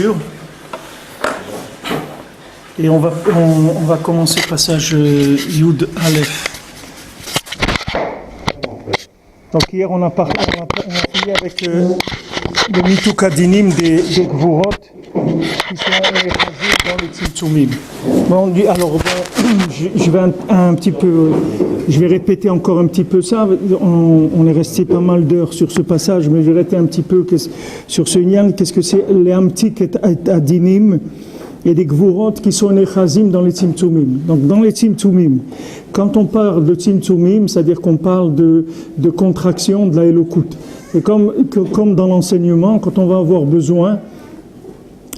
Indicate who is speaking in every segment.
Speaker 1: Shur. Et on va commencer passage Yud Aleph. Donc hier on a fini avec le Mituk Adinim des Gvurot qui sont dans les Tzimtzumim. Bon, alors je vais répéter encore un petit peu ça. On est resté pas mal d'heures sur ce passage, mais je vais répéter un petit peu sur ce Inyan. Qu'est-ce que c'est les Amtik et Adinim? Il y a des Gvurot qui sont nechazim dans les Tzimtzumim. Donc dans les Tzimtzumim, quand on parle de Tzimtzumim, c'est-à-dire qu'on parle de contraction de la Elokut. Et comme dans l'enseignement, quand on va avoir besoin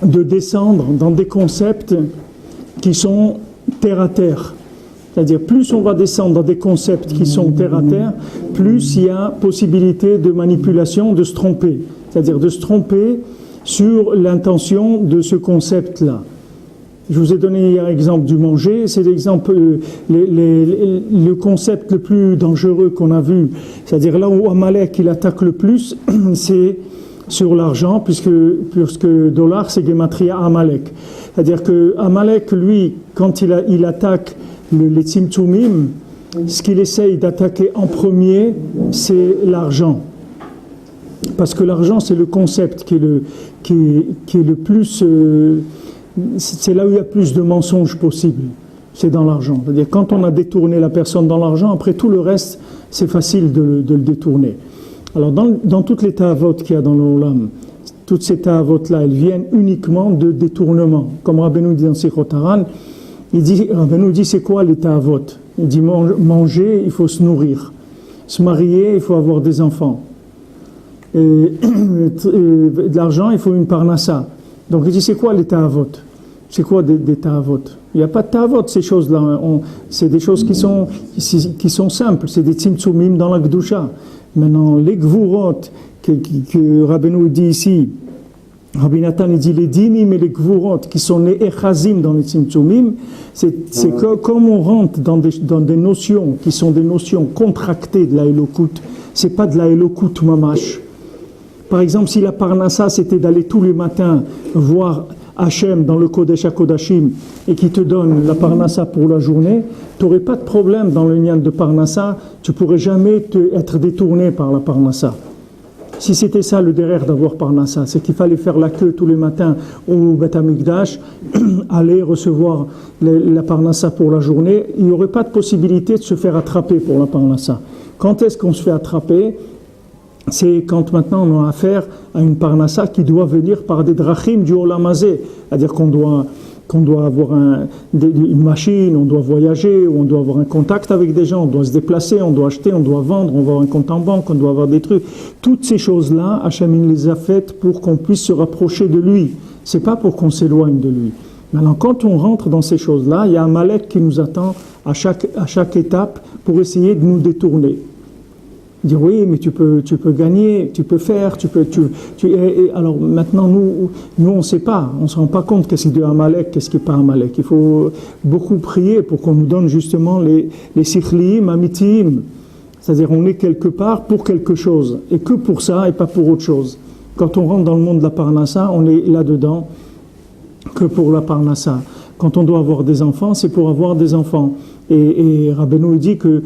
Speaker 1: de descendre dans des concepts qui sont terre à terre, c'est-à-dire plus on va descendre dans des concepts qui sont terre à terre, plus il y a possibilité de manipulation, de se tromper. C'est-à-dire de se tromper sur l'intention de ce concept-là. Je vous ai donné hier l'exemple du manger, c'est l'exemple, le concept le plus dangereux qu'on a vu, c'est-à-dire là où Amalek il attaque le plus, c'est sur l'argent, puisque dollar c'est Gematria Amalek. C'est-à-dire que Amalek, lui, quand il attaque les Tzimtzumim, ce qu'il essaye d'attaquer en premier, c'est l'argent. Parce que l'argent, c'est le concept qui est le plus... c'est là où il y a plus de mensonges possibles. C'est dans l'argent. C'est-à-dire quand on a détourné la personne dans l'argent, après tout le reste, c'est facile de le détourner. Alors dans toutes les ta'avot qu'il y a dans l'Olam, toutes ces ta'avot-là, elles viennent uniquement de détournement. Comme Rabbeinu dit dans Sichot Haran, Rabbeinu dit c'est quoi les ta'avot? Il dit manger, il faut se nourrir. Se marier, il faut avoir des enfants. De l'argent, il faut une parnassa. Donc il dit c'est quoi les ta'avot? C'est quoi des ta'avot? Il n'y a pas de ta'avot, ces choses-là. C'est des choses qui sont simples. C'est des tzimtzumim dans la Gdusha. Maintenant, les gvurot que Rabbeinu dit ici, Rabbi Nathan il dit les dinim et les gvurot qui sont les echazim dans les tzimtzumim, c'est que comme on rentre dans des notions qui sont des notions contractées de la Elokut, c'est pas de la Elokut mamash. Par exemple, si la parnassa c'était d'aller tous les matins voir Hachem dans le Kodesh HaKodashim et qui te donne la parnassa pour la journée, tu n'aurais pas de problème dans le nian de parnassa, tu ne pourrais jamais être détourné par la parnassa. Si c'était ça le derrière d'avoir parnassa, c'est qu'il fallait faire la queue tous les matins au Beth Amikdash, aller recevoir la parnassa pour la journée, il n'y aurait pas de possibilité de se faire attraper pour la parnassa. Quand est-ce qu'on se fait attraper? C'est quand maintenant on a affaire à une parnassa qui doit venir par des drachim du Olam Hazeh, c'est-à-dire qu'on doit avoir une machine, on doit voyager, on doit avoir un contact avec des gens, on doit se déplacer, on doit acheter, on doit vendre, on va avoir un compte en banque, on doit avoir des trucs. Toutes ces choses-là, Hachem il les a faites pour qu'on puisse se rapprocher de lui. C'est pas pour qu'on s'éloigne de lui. Maintenant, quand on rentre dans ces choses-là, il y a un Amalek qui nous attend à chaque étape pour essayer de nous détourner. Dire oui, mais tu peux gagner, tu peux faire, alors maintenant nous on ne sait pas, on ne se rend pas compte qu'est-ce qui est Amalek, qu'est-ce qui n'est pas Amalek. Il faut beaucoup prier pour qu'on nous donne justement les sikhliim, amitim, c'est-à-dire on est quelque part pour quelque chose, et que pour ça et pas pour autre chose. Quand on rentre dans le monde de la parnassa, on est là-dedans que pour la parnassa. Quand on doit avoir des enfants, c'est pour avoir des enfants. Et Rabbeinu dit que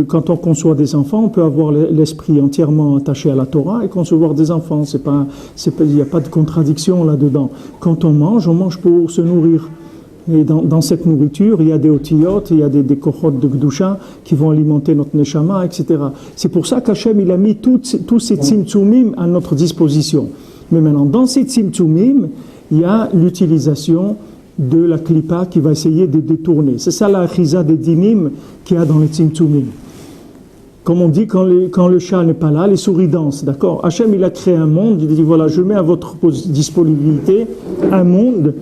Speaker 1: quand on conçoit des enfants, on peut avoir l'esprit entièrement attaché à la Torah et concevoir des enfants. Il n'y a pas de contradiction là-dedans. Quand on mange pour se nourrir. Et dans cette nourriture, il y a des otiyot, il y a des kochot de Gdusha qui vont alimenter notre neshama, etc. C'est pour ça qu'Hachem il a mis tous ces tzimtzumim à notre disposition. Mais maintenant, dans ces tzimtzumim, il y a l'utilisation de la klipa qui va essayer de détourner. C'est ça la chiza des dinim qu'il y a dans les tzimtzumim. Comme on dit, quand le chat n'est pas là, les souris dansent, d'accord? Hachem, il a créé un monde, il dit, voilà, je mets à votre disponibilité un monde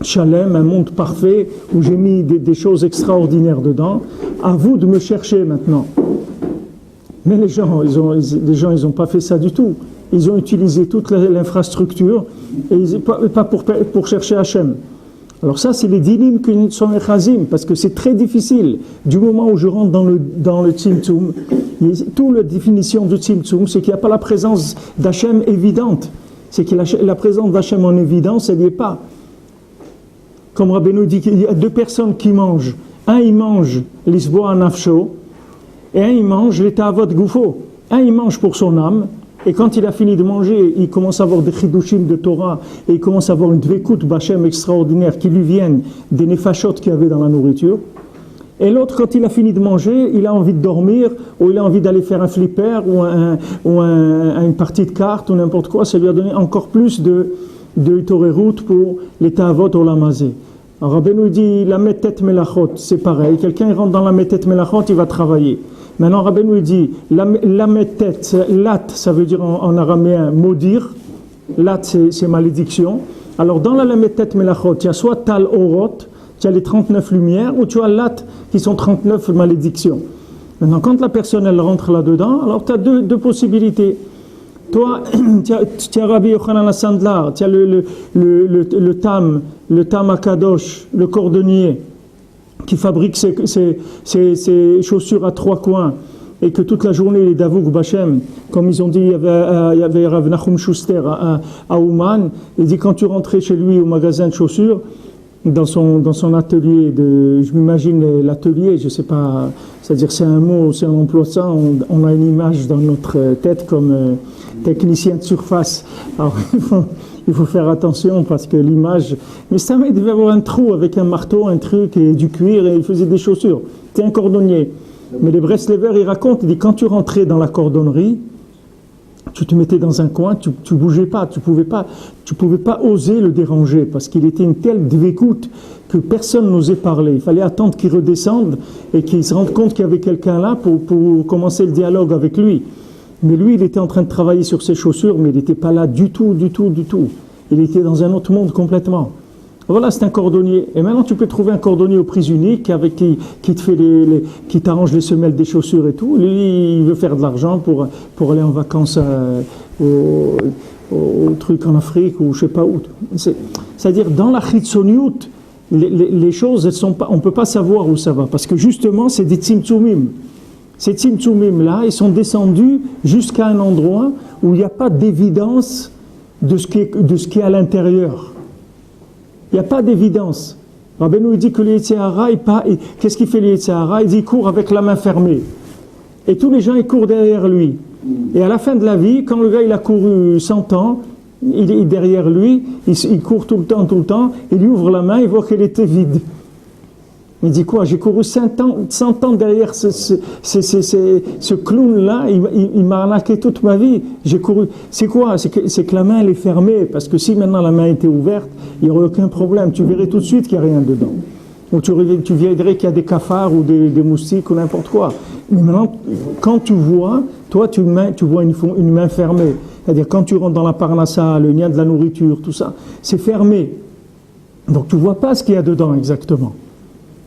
Speaker 1: shalem, un monde parfait, où j'ai mis des choses extraordinaires dedans. À vous de me chercher maintenant. Mais les gens, ils n'ont pas fait ça du tout. Ils ont utilisé toute l'infrastructure, et pas pour chercher Hachem. Alors ça, c'est les dinim qui sont echazim, parce que c'est très difficile. Du moment où je rentre dans le tzimtzum, toute la définition du tzimtzum, c'est qu'il n'y a pas la présence d'Hachem évidente. c'est que la présence d'Hachem en évidence, elle n'y est pas. Comme Rabbeinu dit qu'il y a deux personnes qui mangent. Un, il mange l'isboa nafsho, et un, il mange les ta'avot gufo. Un, il mange pour son âme, et quand il a fini de manger, il commence à avoir des chidushim de Torah, et il commence à avoir une dvekut b'Hashem extraordinaire qui lui viennent des nefashot qu'il y avait dans la nourriture. Et l'autre, quand il a fini de manger, il a envie de dormir, ou il a envie d'aller faire un flipper, ou une partie de cartes, ou n'importe quoi. Ça lui a donné encore plus de torerut pour les ta'avot olamazé. Alors Rabbeinu dit, la metet melachot, c'est pareil. Quelqu'un rentre dans la metet melachot, il va travailler. Maintenant Rabbeinu dit, la metet, lat, ça veut dire en araméen maudire. Lat, c'est malédiction. Alors dans la metet melachot, il y a soit tal orot, tu as les 39 lumières, ou tu as lat, qui sont 39 malédictions. Maintenant, quand la personne elle rentre là-dedans, alors tu as deux possibilités. Toi, tu as Rabbi Yochanan Sandlar, tu as le Tam Akadosh, le cordonnier, qui fabrique ses chaussures à trois coins, et que toute la journée, les Davouk Bachem, comme ils ont dit, il y avait Rav Nachum Schuster à Ouman, il dit quand tu rentrais chez lui au magasin de chaussures, dans son atelier, je m'imagine l'atelier, je sais pas, c'est-à-dire c'est un mot, si on emploie ça, on a une image dans notre tête comme technicien de surface. Alors il faut faire attention parce que l'image, mais ça il devait avoir un trou avec un marteau, un truc et du cuir et il faisait des chaussures. C'est un cordonnier. Mais les Breslevers, ils racontent, ils disent quand tu rentrais dans la cordonnerie, tu te mettais dans un coin, tu bougeais pas, tu pouvais pas oser le déranger parce qu'il était une telle dvécoute que personne n'osait parler. Il fallait attendre qu'il redescende et qu'il se rende compte qu'il y avait quelqu'un là pour commencer le dialogue avec lui. Mais lui, il était en train de travailler sur ses chaussures, mais il n'était pas là du tout. Il était dans un autre monde complètement. Voilà, c'est un cordonnier. Et maintenant, tu peux trouver un cordonnier aux prises uniques avec qui te fait qui t'arrange les semelles des chaussures et tout. Lui, il veut faire de l'argent pour aller en vacances au truc en Afrique ou je sais pas où. C'est-à-dire, dans la Chitsoniut, les choses, elles sont pas, on peut pas savoir où ça va. Parce que justement, c'est des Tzimtzumim. Ces Tzimtzumim-là, ils sont descendus jusqu'à un endroit où il n'y a pas d'évidence de ce qui est à l'intérieur. Il n'y a pas d'évidence. Rabbeinu dit que le Yetzer Hara, qu'est-ce qu'il fait le Yetzer Hara? Il dit qu'il court avec la main fermée. Et tous les gens, ils courent derrière lui. Et à la fin de la vie, quand le gars il a couru 100 ans, il est derrière lui, il court tout le temps, il lui ouvre la main, il voit qu'elle était vide. Il dit quoi? J'ai couru 100 ans derrière ce clown-là, il m'a arnaqué toute ma vie. J'ai couru. C'est quoi? C'est que la main elle est fermée, parce que si maintenant la main était ouverte, il n'y aurait aucun problème. Tu verrais tout de suite qu'il n'y a rien dedans. Ou tu verrais qu'il y a des cafards ou des moustiques ou n'importe quoi. Mais maintenant, quand tu vois, toi tu vois une main fermée. C'est-à-dire quand tu rentres dans la parnassa, le lien de la nourriture, tout ça, c'est fermé. Donc tu ne vois pas ce qu'il y a dedans exactement.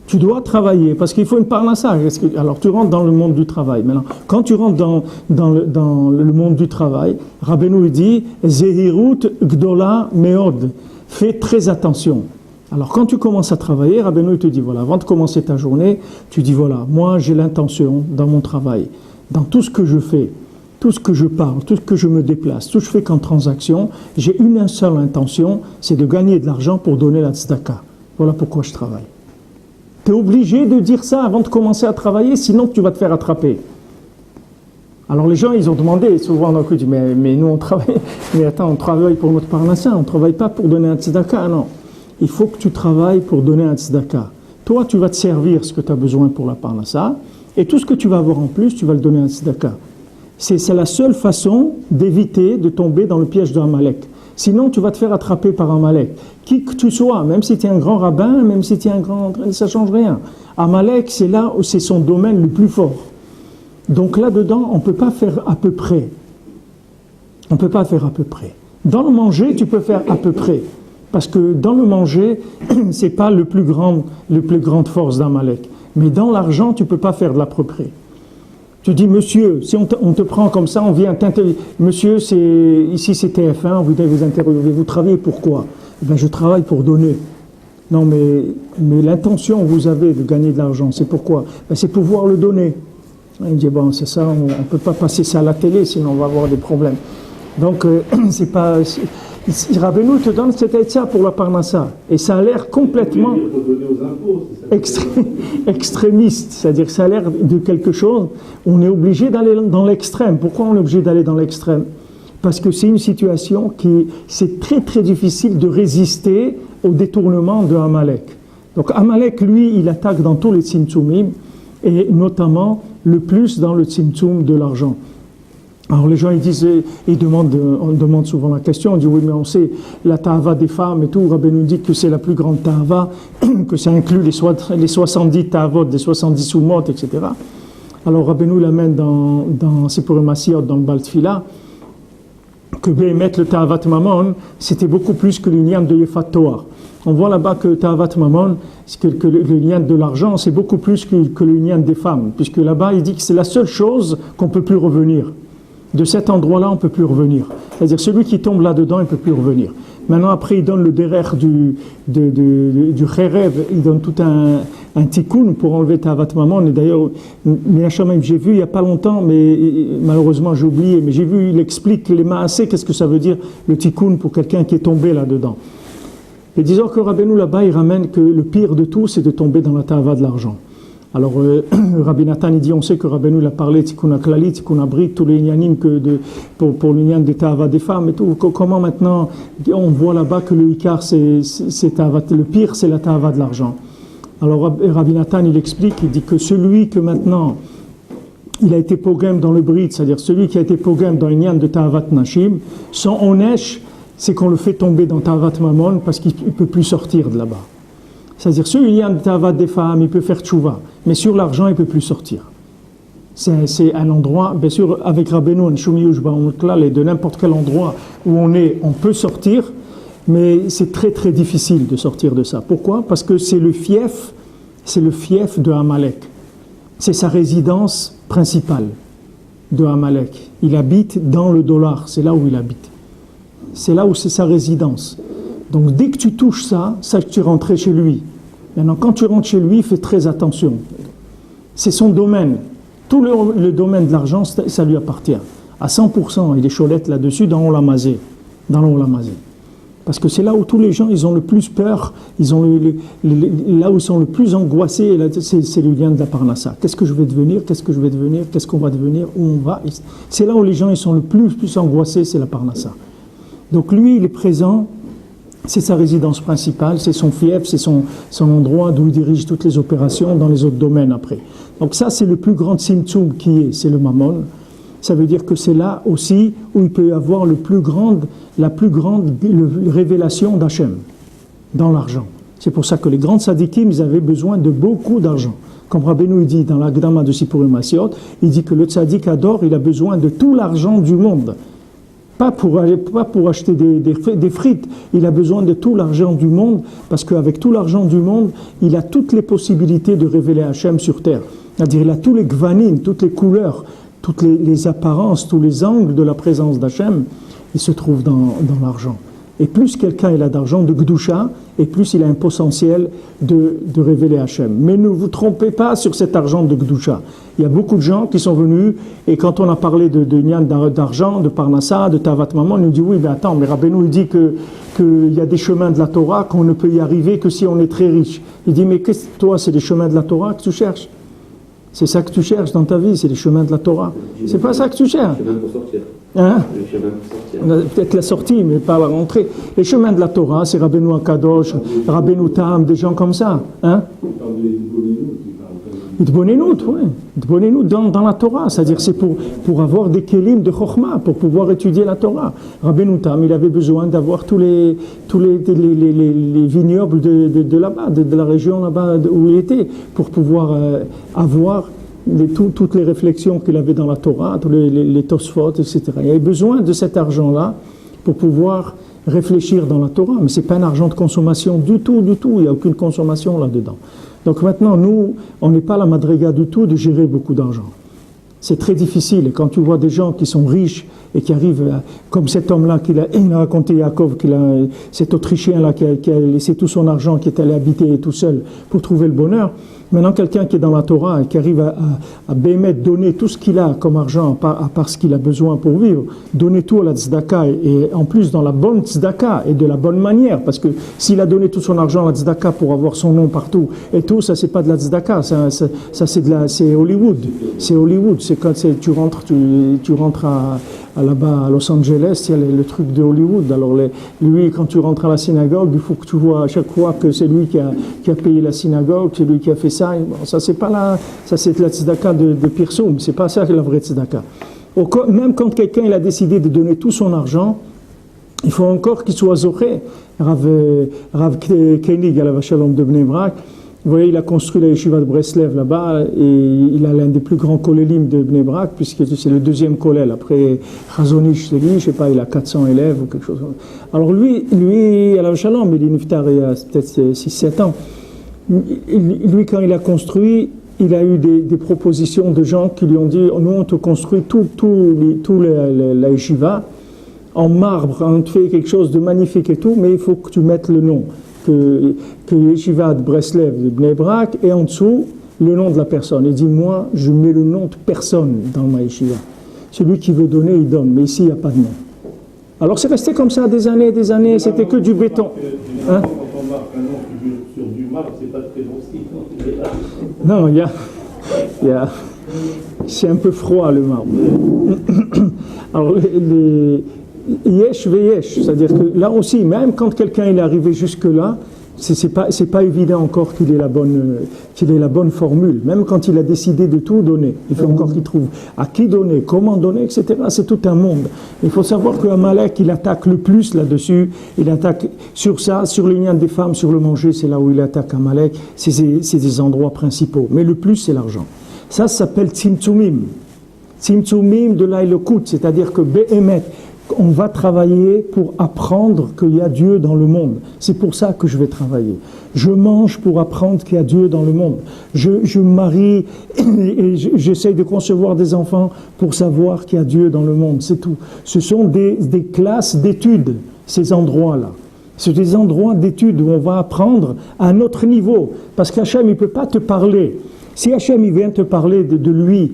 Speaker 1: Tu dois travailler, parce qu'il faut une parnassa. Alors tu rentres dans le monde du travail. Maintenant, quand tu rentres dans le monde du travail, Rabbeinu dit « Zehirut gdola meod » fais très attention. Alors quand tu commences à travailler, Rabbeinu te dit voilà, avant de commencer ta journée, tu dis voilà, moi j'ai l'intention dans mon travail, dans tout ce que je fais, tout ce que je parle, tout ce que je me déplace, tout ce que je fais comme transaction, j'ai une seule intention, c'est de gagner de l'argent pour donner la tzedaka. Voilà pourquoi je travaille. Tu es obligé de dire ça avant de commencer à travailler, sinon tu vas te faire attraper. Alors les gens, ils ont demandé, souvent on a dit, mais nous on travaille, mais attends, on travaille pour notre parnassa, on ne travaille pas pour donner un tzedaka, non. Il faut que tu travailles pour donner un tzedaka. Toi, tu vas te servir ce que tu as besoin pour la parnassa, et tout ce que tu vas avoir en plus, tu vas le donner à un tzedaka. C'est la seule façon d'éviter de tomber dans le piège de Amalek. Sinon, tu vas te faire attraper par Amalek. Qui que tu sois, même si tu es un grand rabbin, même si tu es un grand... ça ne change rien. Amalek, c'est là où c'est son domaine le plus fort. Donc là-dedans, on ne peut pas faire à peu près. On ne peut pas faire à peu près. Dans le manger, tu peux faire à peu près. Parce que dans le manger, ce n'est pas le plus grande force d'Amalek. Mais dans l'argent, tu ne peux pas faire de l'à peu près. Tu dis, monsieur, si on te prend comme ça, on vient t'interviewer. Monsieur, ici c'est TF1, vous interviewez, vous travaillez pour quoi? Ben, je travaille pour donner. Non, mais l'intention que vous avez de gagner de l'argent, c'est pourquoi? Ben, c'est pouvoir le donner. Il dit, bon, c'est ça, on ne peut pas passer ça à la télé, sinon on va avoir des problèmes. Donc, c'est pas. Rabbeinu te donne cette aide-ça pour la parnassa. Et ça a l'air complètement extrémiste. C'est-à-dire que ça a l'air de quelque chose. On est obligé d'aller dans l'extrême. Pourquoi on est obligé d'aller dans l'extrême? Parce que c'est une situation c'est très très difficile de résister au détournement de Amalek. Donc Amalek, lui, il attaque dans tous les tzimtzumim, et notamment le plus dans le tzimtzum de l'argent. Alors les gens, on demande souvent la question, on dit oui, mais on sait la ta'ava des femmes et tout, Rabbeinu dit que c'est la plus grande ta'ava, que ça inclut les 70 ta'avot, les 70 soumot, etc. Alors Rabbeinu l'amène dans Sipurim Masiyot, dans le Baal Tfila, que Béhémet, le ta'avat mamon, c'était beaucoup plus que l'union de Yefat Toar. On voit là-bas que ta'avat mamon, que l'union de l'argent, c'est beaucoup plus que l'union des femmes, puisque là-bas il dit que c'est la seule chose qu'on ne peut plus revenir. De cet endroit-là, on ne peut plus revenir. C'est-à-dire, celui qui tombe là-dedans, il ne peut plus revenir. Maintenant, après, il donne le derer du Kherev, il donne tout un tikkun pour enlever ta'avat mamon. Et d'ailleurs, j'ai vu il n'y a pas longtemps, mais malheureusement j'ai oublié, mais j'ai vu, il explique les maasé, qu'est-ce que ça veut dire, le tikkun pour quelqu'un qui est tombé là-dedans. Et disons que Rabbeinu là-bas, il ramène que le pire de tout, c'est de tomber dans la ta'ava de l'argent. Alors, Rabbi Nathan, il dit, on sait que Rabbeinu a parlé tikkun klali, tikkun abrit, tous les inyanim pour l'union des ta'ava des femmes et tout. Comment maintenant, on voit là-bas que le ikar, c'est ta'ava, le pire, c'est la ta'ava de l'argent. Alors, Rabbi Nathan, il explique, il dit que celui que maintenant, il a été pogam dans le brit, c'est-à-dire celui qui a été pogam dans l'union de ta'avat nashim, son onesh, c'est qu'on le fait tomber dans ta'avat mamon parce qu'il ne peut plus sortir de là-bas. C'est-à-dire, sur l'union de ta'avat des femmes, il peut faire tchouva, mais sur l'argent, il ne peut plus sortir. C'est un endroit, bien sûr, avec Rabbeinu, et de n'importe quel endroit où on est, on peut sortir, mais c'est très très difficile de sortir de ça. Pourquoi? Parce que c'est le fief de Amalek. C'est sa résidence principale de Amalek. Il habite dans le dollar, c'est là où il habite. C'est là où c'est sa résidence. Donc dès que tu touches ça, sache que tu es rentré chez lui. Maintenant, quand tu rentres chez lui, fais très attention. C'est son domaine. Tout le domaine de l'argent, ça lui appartient. À 100%, il est cholette là-dessus dans l'Olamazé. Parce que c'est là où tous les gens, ils ont le plus peur, là où ils sont le plus angoissés, c'est le lien de la parnassa. Qu'est-ce que je vais devenir? Qu'est-ce qu'on va devenir? Où on va? C'est là où les gens, ils sont le plus angoissés, c'est la parnassa. Donc lui, il est présent. C'est sa résidence principale, c'est son fief, c'est son endroit d'où il dirige toutes les opérations dans les autres domaines après. Donc ça, c'est le plus grand tzimtzum qui est, c'est le mammon. Ça veut dire que c'est là aussi où il peut y avoir la plus grande révélation d'Hachem, dans l'argent. C'est pour ça que les grands tzadikim, ils avaient besoin de beaucoup d'argent. Comme Rabbeinu dit dans la Gdama de Sipurim Masiyot, il dit que le tzadik adore, il a besoin de tout l'argent du monde. Pas pour acheter des frites, il a besoin de tout l'argent du monde, parce qu'avec tout l'argent du monde, il a toutes les possibilités de révéler Hachem sur terre. C'est-à-dire, il a tous les gvanim, toutes les couleurs, toutes les apparences, tous les angles de la présence d'Hachem, il se trouve dans l'argent. Et plus quelqu'un il a d'argent de Gdusha, et plus il a un potentiel de révéler Hachem. Mais ne vous trompez pas sur cet argent de Gdusha. Il y a beaucoup de gens qui sont venus, et quand on a parlé de nian d'argent, de parnassa, de tavat maman, on nous dit oui, mais attends, mais Rabbeinu il dit qu'il y a des chemins de la Torah, qu'on ne peut y arriver que si on est très riche. Il dit, mais toi, c'est les chemins de la Torah que tu cherches? C'est ça que tu cherches dans ta vie, c'est les chemins de la Torah. C'est pas ça que tu cherches.
Speaker 2: Les chemins pour sortir.
Speaker 1: Hein?
Speaker 2: Les chemins pour sortir.
Speaker 1: Peut-être la sortie, mais pas la rentrée. Les chemins de la Torah, c'est Rabbeinu Akadosh, Rabbeinu Tam, des gens comme ça. Hein? Itbonenout, oui. Itbonenout dans la Torah, c'est-à-dire c'est pour avoir des kelim de chokhma, pour pouvoir étudier la Torah. Rabbeinu Tam, il avait besoin d'avoir tous les vignobles de là-bas, de la région là-bas où il était, pour pouvoir avoir toutes les réflexions qu'il avait dans la Torah, tous les Tosfot, etc. Il avait besoin de cet argent-là pour pouvoir réfléchir dans la Torah, mais ce n'est pas un argent de consommation du tout, il n'y a aucune consommation là-dedans. Donc maintenant, nous, on n'est pas la madriga du tout de gérer beaucoup d'argent. C'est très difficile, et quand tu vois des gens qui sont riches et qui arrivent, comme cet homme-là, il a raconté Yaakov, cet Autrichien-là qui a laissé tout son argent, qui est allé habiter tout seul pour trouver le bonheur, Maintenant, quelqu'un qui est dans la Torah et qui arrive à bémettre, donner tout ce qu'il a comme argent, à part ce qu'il a besoin pour vivre, donner tout à la tzedaka, et en plus dans la bonne tzedaka et de la bonne manière, parce que s'il a donné tout son argent à la tzedaka pour avoir son nom partout, et tout, ça c'est pas de la tzedaka, ça c'est Hollywood. C'est Hollywood, c'est quand tu rentres là-bas à Los Angeles, il y a le truc de Hollywood. Alors lui, quand tu rentres à la synagogue, il faut que tu vois à chaque fois que c'est lui qui a payé la synagogue, c'est lui qui a fait ça. Bon, ça c'est pas ça c'est la tzedaka de Pirsoum, c'est pas ça la vraie tzedaka. Même quand quelqu'un il a décidé de donner tout son argent, il faut encore qu'il soit zoré. Rav Koenig, à la Vachalom de Bnei Brak, vous voyez, il a construit la yeshiva de Breslev là-bas, et il a l'un des plus grands kolélim de Bnei Brak, puisque c'est le deuxième kollel. Après Chazonish, c'est lui, je sais pas, il a 400 élèves ou quelque chose. Alors lui, à la Shalom, il est niftar il y a peut-être 6-7 ans. Lui, quand il a construit, il a eu des propositions de gens qui lui ont dit, nous on te construit tout la yeshiva en marbre, on te fait quelque chose de magnifique et tout, mais il faut que tu mettes le nom. Que Yeshiva de Breslev, de Bnei Brak, et en dessous, le nom de la personne. Il dit, moi, je mets le nom de personne dans ma Yeshiva. Celui qui veut donner, il donne, mais ici, il n'y a pas de nom. Alors c'est resté comme ça des années, c'était que du béton. Hein?
Speaker 2: Quand on marque un nom sur du marbre, c'est pas très bon.
Speaker 1: Non, c'est un peu froid, le marbre. Alors, Yesh veyesh, c'est-à-dire que là aussi, même quand quelqu'un est arrivé jusque-là, c'est pas évident encore qu'il ait la bonne formule. Même quand il a décidé de tout donner, il faut encore qu'il trouve à qui donner, comment donner, etc. C'est tout un monde. Il faut savoir qu'Amalek, il attaque le plus là-dessus. Il attaque sur ça, sur les liens des femmes, sur le manger, c'est là où il attaque Amalek. C'est des endroits principaux. Mais le plus, c'est l'argent. Ça s'appelle Tzimtzumim. Tzimtzumim de l'Aïlokut, c'est-à-dire que Behemet, on va travailler pour apprendre qu'il y a Dieu dans le monde. C'est pour ça que je vais travailler. Je mange pour apprendre qu'il y a Dieu dans le monde. Je me marie et j'essaye de concevoir des enfants pour savoir qu'il y a Dieu dans le monde. C'est tout. Ce sont des classes d'études, ces endroits-là. C'est des endroits d'études où on va apprendre à un autre niveau. Parce qu'Hachem, il ne peut pas te parler. Si Hachem, il vient te parler de lui,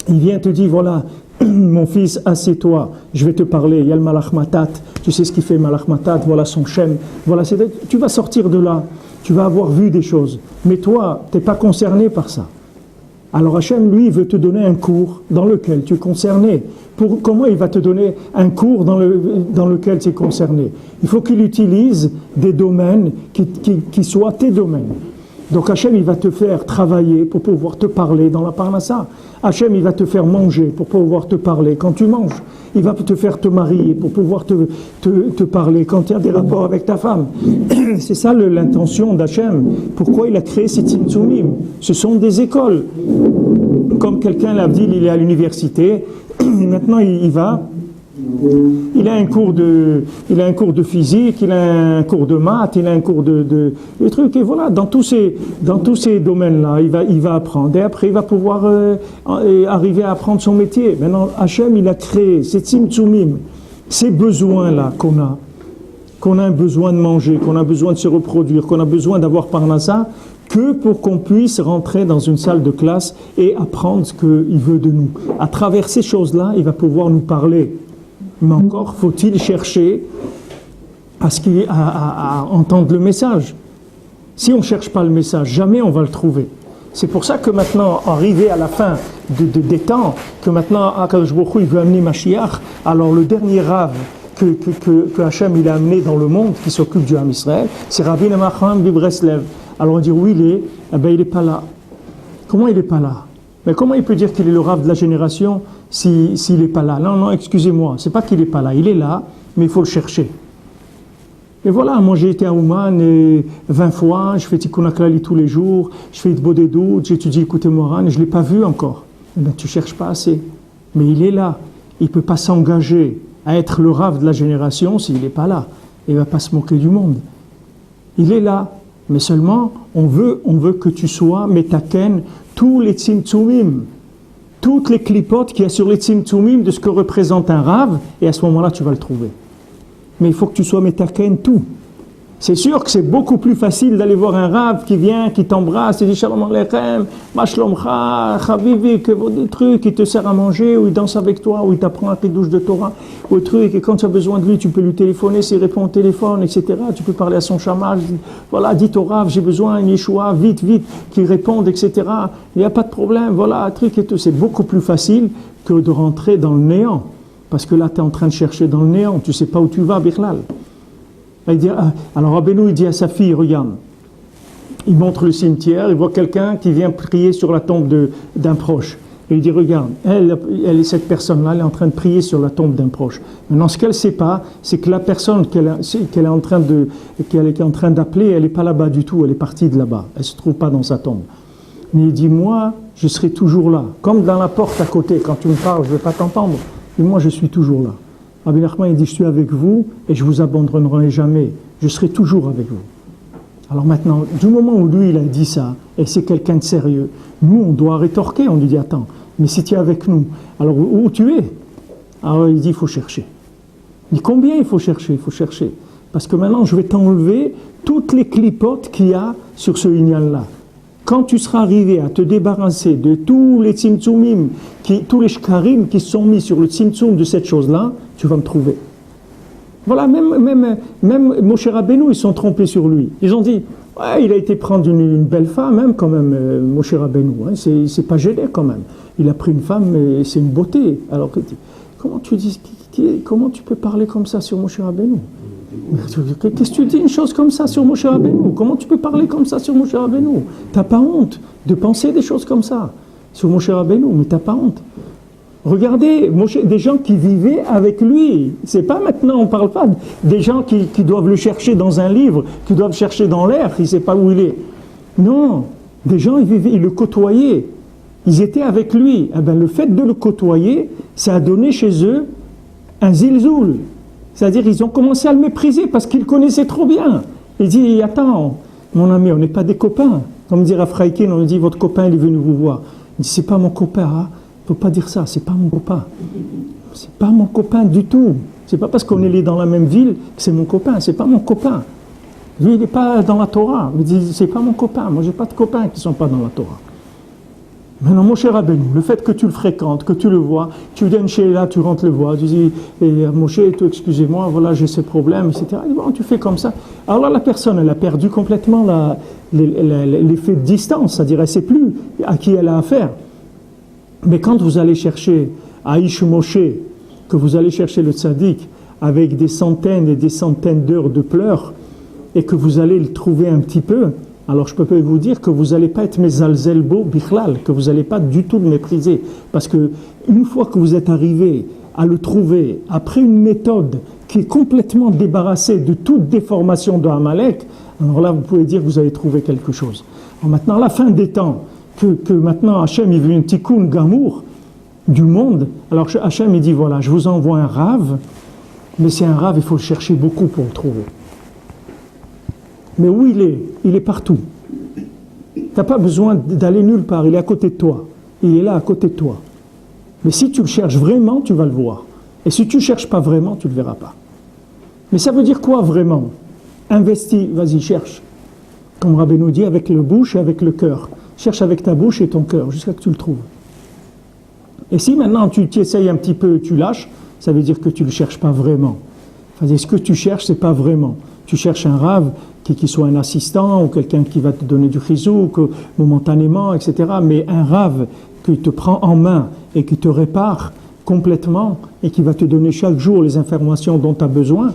Speaker 1: il vient te dire, voilà, mon fils, assieds-toi, je vais te parler, il y a le Malach Matat, tu sais ce qu'il fait Malach Matat, voilà son Shem, voilà, tu vas sortir de là, tu vas avoir vu des choses, mais toi, tu n'es pas concerné par ça. Alors Hachem, lui, veut te donner un cours dans lequel tu es concerné. Comment il va te donner un cours dans lequel tu es concerné? Il faut qu'il utilise des domaines qui soient tes domaines. Donc Hachem, il va te faire travailler pour pouvoir te parler dans la parnassa. Hachem, il va te faire manger pour pouvoir te parler quand tu manges. Il va te faire te marier pour pouvoir te parler quand tu as des rapports avec ta femme. C'est ça l'intention d'Hachem. Pourquoi il a créé ces Tzimtzumim? Ce sont des écoles. Comme quelqu'un l'a dit, il est à l'université, maintenant il a un cours de physique, il a un cours de maths, il a un cours de trucs, et voilà, dans tous ces domaines-là, il va apprendre, et après il va pouvoir arriver à apprendre son métier. Maintenant, Hachem, il a créé ces tzimtzumim, ces besoins-là qu'on a un besoin de manger, qu'on a besoin de se reproduire, qu'on a besoin d'avoir parnassa, que pour qu'on puisse rentrer dans une salle de classe et apprendre ce qu'il veut de nous. À travers ces choses-là, il va pouvoir nous parler. Mais encore faut-il chercher à entendre le message. Si on ne cherche pas le message, jamais on va le trouver. C'est pour ça que maintenant, arrivé à la fin des temps, que maintenant Akadosh Baruch Hu, il veut amener Mashiach, alors le dernier Rav que Hachem il a amené dans le monde, qui s'occupe du Ham Israël, c'est Rabbi Nachman de Breslev. Alors on dit où il est? Eh bien il n'est pas là. Comment il n'est pas là? Mais comment il peut dire qu'il est le Rav de la génération s'il n'est pas là? Non, excusez-moi, c'est pas qu'il n'est pas là, il est là, mais il faut le chercher. Et voilà, moi j'ai été à Ouman 20 fois, je fais Tikkun HaKlali tous les jours, je fais Bodedut, j'étudie Écoutez Moran, et je ne l'ai pas vu encore. Eh bien tu ne cherches pas assez. Mais il est là, il ne peut pas s'engager à être le Rav de la génération s'il n'est pas là. Il ne va pas se moquer du monde. Il est là, mais seulement on veut que tu sois metaken tous les tzimtzumim, toutes les clipotes qu'il y a sur les tzimtzumim de ce que représente un Rav, et à ce moment-là tu vas le trouver. Mais il faut que tu sois metaken tout. C'est sûr que c'est beaucoup plus facile d'aller voir un rave qui vient, qui t'embrasse, et dit Shalom Aleichem, Mashlomcha, Chavivi, que des trucs, il te sert à manger, ou il danse avec toi, ou il t'apprend à tes douches de Torah, ou truc, et quand tu as besoin de lui, tu peux lui téléphoner, s'il répond au téléphone, etc. Tu peux parler à son chamage, voilà, dis au rave, j'ai besoin, Yeshua, vite, qu'il réponde, etc. Il n'y a pas de problème, voilà, un truc et tout. C'est beaucoup plus facile que de rentrer dans le néant, parce que là, tu es en train de chercher dans le néant, tu ne sais pas où tu vas, Bichlal. Il dit, alors Rabbeinu il dit à sa fille, regarde, il montre le cimetière, il voit quelqu'un qui vient prier sur la tombe d'un proche. Et il dit, regarde, cette personne-là, elle est en train de prier sur la tombe d'un proche. Maintenant, ce qu'elle ne sait pas, c'est que la personne qu'elle est en train d'appeler, elle n'est pas là-bas du tout, elle est partie de là-bas, elle ne se trouve pas dans sa tombe. Mais il dit, moi, je serai toujours là, comme dans la porte à côté, quand tu me parles, je ne vais pas t'entendre, mais moi, je suis toujours là. Rabbi Nachman il dit, je suis avec vous et je vous abandonnerai jamais, je serai toujours avec vous. Alors maintenant, du moment où lui il a dit ça, et c'est quelqu'un de sérieux, nous on doit rétorquer, on lui dit, attends, mais si tu es avec nous, alors où tu es? Alors il dit, il faut chercher. Il dit, combien il faut chercher? Il faut chercher. Parce que maintenant je vais t'enlever toutes les clipotes qu'il y a sur ce Inyan-là. Quand tu seras arrivé à te débarrasser de tous les tzimtzumim, tous les shkarim qui sont mis sur le tzimtzum de cette chose-là, tu vas me trouver. Voilà, même Moshe Rabbeinu, ils sont trompés sur lui. Ils ont dit, ouais, il a été prendre une belle femme, même quand même, Moshe Rabbeinu, hein, c'est pas gêné quand même. Il a pris une femme, et c'est une beauté. Alors, comment tu peux parler comme ça sur Moshe Rabbeinu? Qu'est-ce que tu dis une chose comme ça sur Moshe Rabbeinu? Comment tu peux parler comme ça sur Moshe Rabbeinu? T'as pas honte de penser des choses comme ça sur Moshe Rabbeinu, mais t'as pas honte. Regardez, des gens qui vivaient avec lui. C'est pas maintenant, on parle pas des gens qui doivent le chercher dans un livre, qui doivent chercher dans l'air, il sait pas où il est. Non, des gens ils vivaient, ils le côtoyaient. Ils étaient avec lui. Eh ben, le fait de le côtoyer, ça a donné chez eux un zilzoul. C'est-à-dire ils ont commencé à le mépriser parce qu'ils le connaissaient trop bien. Il dit, attends, mon ami, on n'est pas des copains. Comme dit Rafraïkin, on dit, votre copain il est venu vous voir. Il dit, c'est pas mon copain, hein. Il ne faut pas dire ça, c'est pas mon copain. C'est pas mon copain du tout. C'est pas parce qu'on est dans la même ville que c'est mon copain, c'est pas mon copain. Lui, il n'est pas dans la Torah. Il dit, c'est pas mon copain. Moi, j'ai pas de copains qui ne sont pas dans la Torah. Maintenant, mon cher Rabbeinu, le fait que tu le fréquentes, que tu le vois, tu viens chez là, tu rentres le voir, tu dis, Moshe, excusez-moi, voilà, j'ai ce problème, etc. Et bon, tu fais comme ça. Alors là, la personne, elle a perdu complètement l'effet de distance, c'est-à-dire, elle ne sait plus à qui elle a affaire. Mais quand vous allez chercher Aïch Moshe, que vous allez chercher le tzaddik avec des centaines et des centaines d'heures de pleurs, et que vous allez le trouver un petit peu, alors je peux vous dire que vous n'allez pas être mezalzelbo bichlal, que vous n'allez pas du tout le mépriser. Parce que une fois que vous êtes arrivé à le trouver, après une méthode qui est complètement débarrassée de toute déformation de Amalek, alors là vous pouvez dire que vous avez trouvé quelque chose. Alors maintenant, à la fin des temps, que maintenant Hachem il veut une tikkun gamour du monde, alors Hachem il dit voilà, je vous envoie un rave, mais c'est un rave, il faut le chercher beaucoup pour le trouver. Mais où il est? Il est partout. Tu n'as pas besoin d'aller nulle part, il est à côté de toi. Il est là à côté de toi. Mais si tu le cherches vraiment, tu vas le voir. Et si tu ne cherches pas vraiment, tu ne le verras pas. Mais ça veut dire quoi vraiment? Investis, vas-y, cherche. Comme Rabbeinu dit, avec la bouche et avec le cœur. Cherche avec ta bouche et ton cœur, jusqu'à que tu le trouves. Et si maintenant tu essayes un petit peu, tu lâches, ça veut dire que tu ne le cherches pas vraiment. Enfin, ce que tu cherches, ce n'est pas vraiment. Tu cherches un rave qui soit un assistant ou quelqu'un qui va te donner du chizouk momentanément, etc. Mais un rave qui te prend en main et qui te répare complètement et qui va te donner chaque jour les informations dont tu as besoin,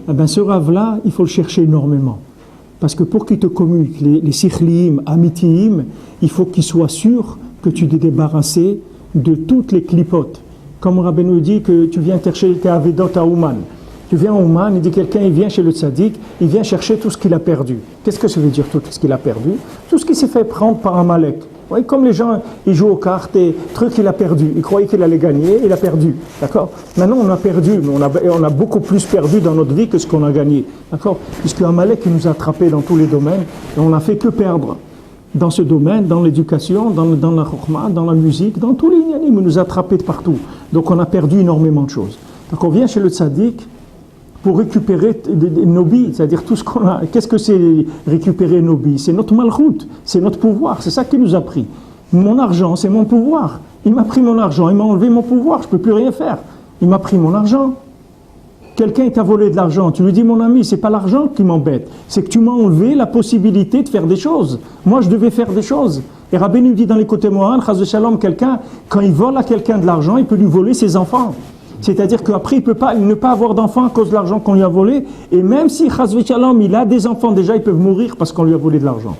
Speaker 1: eh ben ce rave-là, il faut le chercher énormément. Parce que pour qu'il te communique les sikhliim, amitiim, il faut qu'il soit sûr que tu t'es débarrassé de toutes les clipotes. Comme Rabbeinu dit que tu viens chercher tes avedot à Ouman. Tu viens à Ouman, il dit quelqu'un, il vient chez le tzaddik, il vient chercher tout ce qu'il a perdu. Qu'est-ce que ça veut dire tout ce qu'il a perdu? Tout ce qui s'est fait prendre par Amalek. Oui, comme les gens, ils jouent aux cartes et truc il a perdu. Il croyait qu'il allait gagner, il a perdu. D'accord? Maintenant on a perdu, mais on a beaucoup plus perdu dans notre vie que ce qu'on a gagné. D'accord? Puisque Amalek il nous a attrapés dans tous les domaines et on n'a fait que perdre. Dans ce domaine, dans l'éducation, dans la chokma, dans la musique, dans tous les inyanim, il nous a attrapés de partout. Donc on a perdu énormément de choses. Donc on vient chez le tzaddik pour récupérer nos billes, c'est-à-dire tout ce qu'on a. Qu'est-ce que c'est récupérer nos billes? C'est notre malchoute, c'est notre pouvoir, c'est ça qu'il nous a pris. Mon argent, c'est mon pouvoir. Il m'a pris mon argent, il m'a enlevé mon pouvoir, je ne peux plus rien faire. Il m'a pris mon argent. Quelqu'un t'a volé de l'argent, tu lui dis mon ami, c'est pas l'argent qui m'embête, c'est que tu m'as enlevé la possibilité de faire des choses. Moi je devais faire des choses. Et Rabbi nous dit dans les côtés Mohan, Chas de Shalom, quelqu'un, quand il vole à quelqu'un de l'argent, il peut lui voler ses enfants. C'est-à-dire qu'après il peut pas, ne pas avoir d'enfants à cause de l'argent qu'on lui a volé. Et même si Chas de Shalom, il a des enfants déjà, ils peuvent mourir parce qu'on lui a volé de l'argent.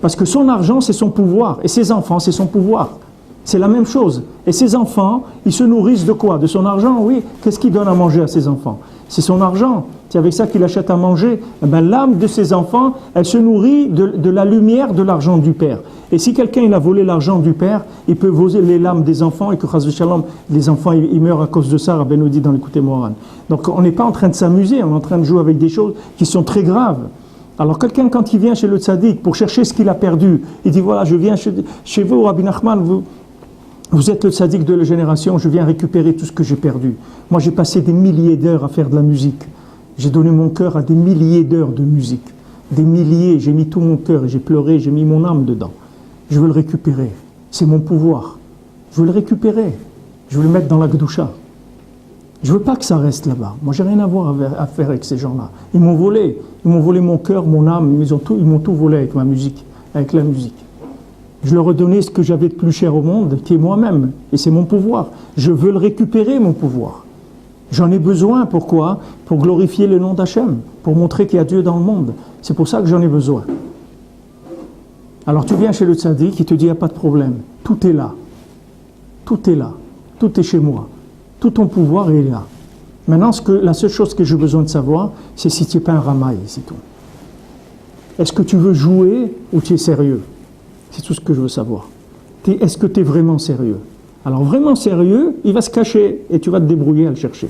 Speaker 1: Parce que son argent c'est son pouvoir, et ses enfants c'est son pouvoir. C'est la même chose. Et ses enfants, ils se nourrissent de quoi? De son argent, oui. Qu'est-ce qu'il donne à manger à ses enfants? C'est son argent. C'est avec ça qu'il achète à manger. Eh bien, l'âme de ses enfants, elle se nourrit de la lumière de l'argent du père. Et si quelqu'un il a volé l'argent du père, il peut voler les lames des enfants et que Chas v'Shalom, les enfants ils meurent à cause de ça, Rabbi nous dit dans l'écouté Moran. Donc on n'est pas en train de s'amuser, on est en train de jouer avec des choses qui sont très graves. Alors quelqu'un quand il vient chez le tzaddik pour chercher ce qu'il a perdu, il dit voilà, je viens chez vous, Rabbi Nachman, vous êtes le tzaddik de la génération, je viens récupérer tout ce que j'ai perdu. Moi j'ai passé des milliers d'heures à faire de la musique. J'ai donné mon cœur à des milliers d'heures de musique. Des milliers, j'ai mis tout mon cœur et j'ai pleuré, j'ai mis mon âme dedans. Je veux le récupérer. C'est mon pouvoir. Je veux le récupérer. Je veux le mettre dans la Gdoucha. Je veux pas que ça reste là-bas. Moi j'ai rien à faire avec ces gens-là. Ils m'ont volé mon cœur, mon âme, ils m'ont tout volé avec ma musique, avec la musique. Je leur ai donné ce que j'avais de plus cher au monde, qui est moi-même, et c'est mon pouvoir. Je veux le récupérer, mon pouvoir. J'en ai besoin, pourquoi? Pour glorifier le nom d'Hachem, pour montrer qu'il y a Dieu dans le monde. C'est pour ça que j'en ai besoin. Alors tu viens chez le tzaddik, il te dit, il n'y a pas de problème, tout est là. Tout est là, tout est chez moi. Tout ton pouvoir est là. Maintenant, la seule chose que j'ai besoin de savoir, c'est si tu n'es pas un ramaille, c'est tout. Est-ce que tu veux jouer ou tu es sérieux? C'est tout ce que je veux savoir. Est-ce que tu es vraiment sérieux? Alors vraiment sérieux, il va se cacher et tu vas te débrouiller à le chercher.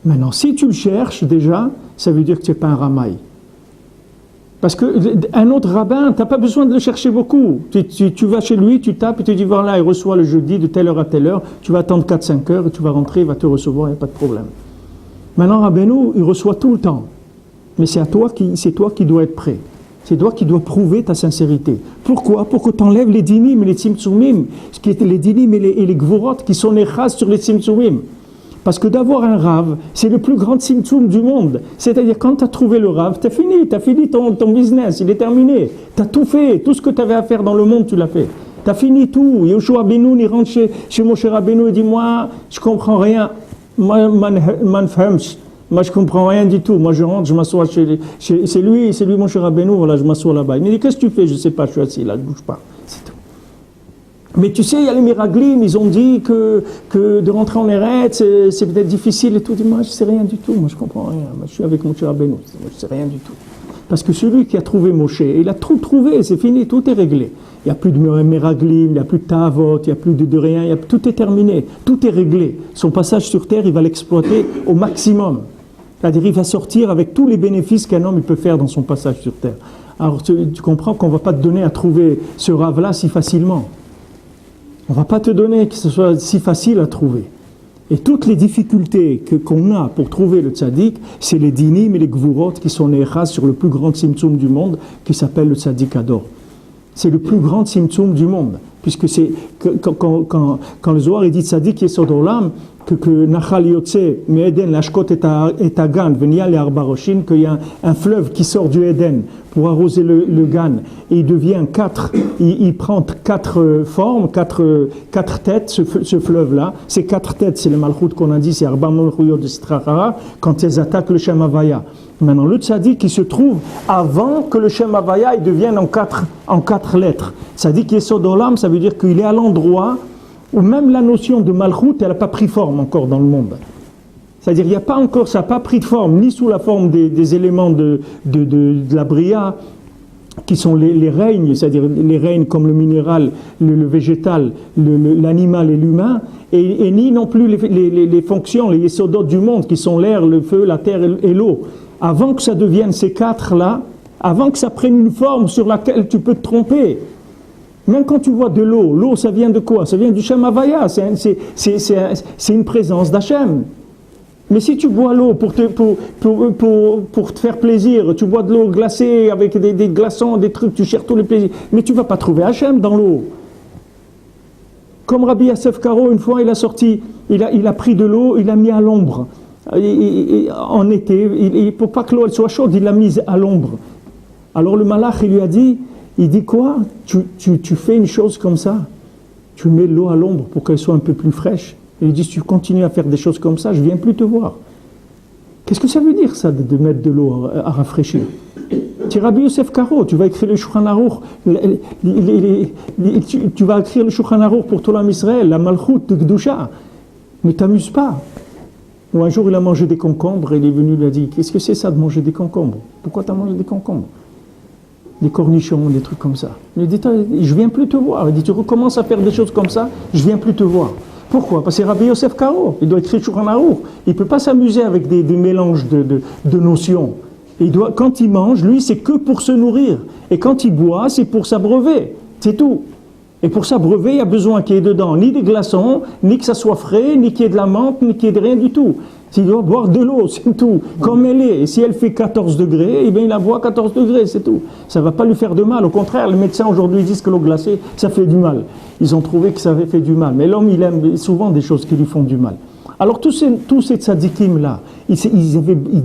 Speaker 1: Maintenant, si tu le cherches déjà, ça veut dire que tu n'es pas un ramaille. Parce qu'un autre rabbin, tu n'as pas besoin de le chercher beaucoup. Tu vas chez lui, tu tapes et tu dis voilà, il reçoit le jeudi de telle heure à telle heure, tu vas attendre 4-5 heures et tu vas rentrer, il va te recevoir, il n'y a pas de problème. Maintenant, Rabbeinu, il reçoit tout le temps. Mais c'est toi qui dois être prêt. C'est toi qui dois prouver ta sincérité. Pourquoi? Pour que tu enlèves les dinim et les tzimtzumim, ce qui est les dinim et les gvorot qui sont les chas sur les tzimtzumim. Parce que d'avoir un rave, c'est le plus grand tzimtzum du monde. C'est-à-dire quand tu as trouvé le rave, tu as fini ton business, il est terminé. Tu as tout fait, tout ce que tu avais à faire dans le monde, tu l'as fait. Tu as fini tout. Yoshua Benoun, il rentre chez Moshe Rabbeinu et dit moi, je comprends rien. Moi, je comprends rien du tout. Moi, je rentre, je m'assois c'est lui, mon cher Rabbeinu, voilà, je m'assois là-bas. Il me dit, qu'est-ce que tu fais? Je ne sais pas, je suis assis là, je ne bouge pas. C'est tout. Mais tu sais, il y a les miraglim, ils ont dit que de rentrer en Eretz, c'est peut-être difficile et tout. Dis, moi, je ne sais rien du tout, moi, je ne comprends rien. Moi, je suis avec mon cher Rabbeinu, moi, je ne sais rien du tout. Parce que celui qui a trouvé Moshe, il a tout trouvé, c'est fini, tout est réglé. Il n'y a plus de miraglim, il n'y a plus de ta'avot, il n'y a plus de rien, tout est terminé, tout est réglé. Son passage sur terre, il va l'exploiter au maximum. C'est-à-dire il va sortir avec tous les bénéfices qu'un homme il peut faire dans son passage sur terre. Alors tu comprends qu'on ne va pas te donner à trouver ce rave-là si facilement. On ne va pas te donner que ce soit si facile à trouver. Et toutes les difficultés qu'on a pour trouver le tzaddik, c'est les dinim et les gvurot qui sont les chas sur le plus grand tzimtzum du monde, qui s'appelle le tzaddik Ador. C'est le plus grand tzimtzum du monde. Puisque c'est quand le Zohar dit tzaddik yesod olam, que Nachal Yotze, Eden, Lashkot et Agan, Venia les Arbaroshin, qu'il y a un fleuve qui sort du Eden pour arroser le Gan, et il devient il prend 4 formes, 4 têtes, ce fleuve-là. Ces 4 têtes, c'est le Malchut qu'on a dit, c'est Arba Malchuyot de Strachara, quand elles attaquent le Shem Havaya. Maintenant, le tzaddik qui se trouve avant que le Shem Havaya il devienne en 4 lettres. Tzaddik Yesod Olam, ça veut dire qu'il est à l'endroit où même la notion de Malchut, elle n'a pas pris forme encore dans le monde. C'est-à-dire, il n'y a pas encore, ça n'a pas pris de forme, ni sous la forme des éléments de la Bria, qui sont les règnes, c'est-à-dire les règnes comme le minéral, le végétal, l'animal et l'humain, et ni non plus les fonctions, les yesodot du monde, qui sont l'air, le feu, la terre et l'eau. Avant que ça devienne ces 4-là, avant que ça prenne une forme sur laquelle tu peux te tromper. Même quand tu vois de l'eau ça vient de quoi? Ça vient du Shem Havaya, c'est une présence d'Hachem. Mais si tu bois l'eau pour te faire plaisir, tu bois de l'eau glacée avec des glaçons, des trucs, tu cherches tous les plaisirs, mais tu ne vas pas trouver Hachem dans l'eau. Comme Rabbi Yosef Karo, une fois, il a sorti, il a pris de l'eau, il l'a mis à l'ombre. En été, pour pas que l'eau elle soit chaude, il l'a mise à l'ombre. Alors le malach, il lui a dit, quoi? Tu fais une chose comme ça, tu mets l'eau à l'ombre pour qu'elle soit un peu plus fraîche. Et il dit, si tu continues à faire des choses comme ça, je ne viens plus te voir. Qu'est-ce que ça veut dire ça, de mettre de l'eau à rafraîchir? Tu es Rabbi Yosef Karo, tu vas écrire le Shulchan Aruch, tu vas écrire le Shulchan Aruch pour Tolam Israël, la Malchut de Gdusha. Ne t'amuse pas. Ou un jour, il a mangé des concombres et il est venu, il lui a dit, qu'est-ce que c'est ça de manger des concombres? Pourquoi tu as mangé des concombres? Des cornichons, des trucs comme ça. Il dit, je ne viens plus te voir. Il dit, tu recommences à faire des choses comme ça, je ne viens plus te voir. Pourquoi? Parce que c'est Rabbi Yosef Karo, il doit écrire Shulchan Aruch. Il ne peut pas s'amuser avec des mélanges de notions. Quand il mange, lui, c'est que pour se nourrir. Et quand il boit, c'est pour s'abreuver. C'est tout. Et pour s'abreuver, il y a besoin qu'il y ait dedans ni des glaçons, ni que ça soit frais, ni qu'il y ait de la menthe, ni qu'il y ait de rien du tout. Il doit boire de l'eau, c'est tout. Comme elle est. Et si elle fait 14 degrés, eh bien il la boit à 14 degrés, c'est tout. Ça ne va pas lui faire de mal. Au contraire, les médecins aujourd'hui disent que l'eau glacée, ça fait du mal. Ils ont trouvé que ça avait fait du mal. Mais l'homme, il aime souvent des choses qui lui font du mal. Alors tous ces tzadikim-là, ils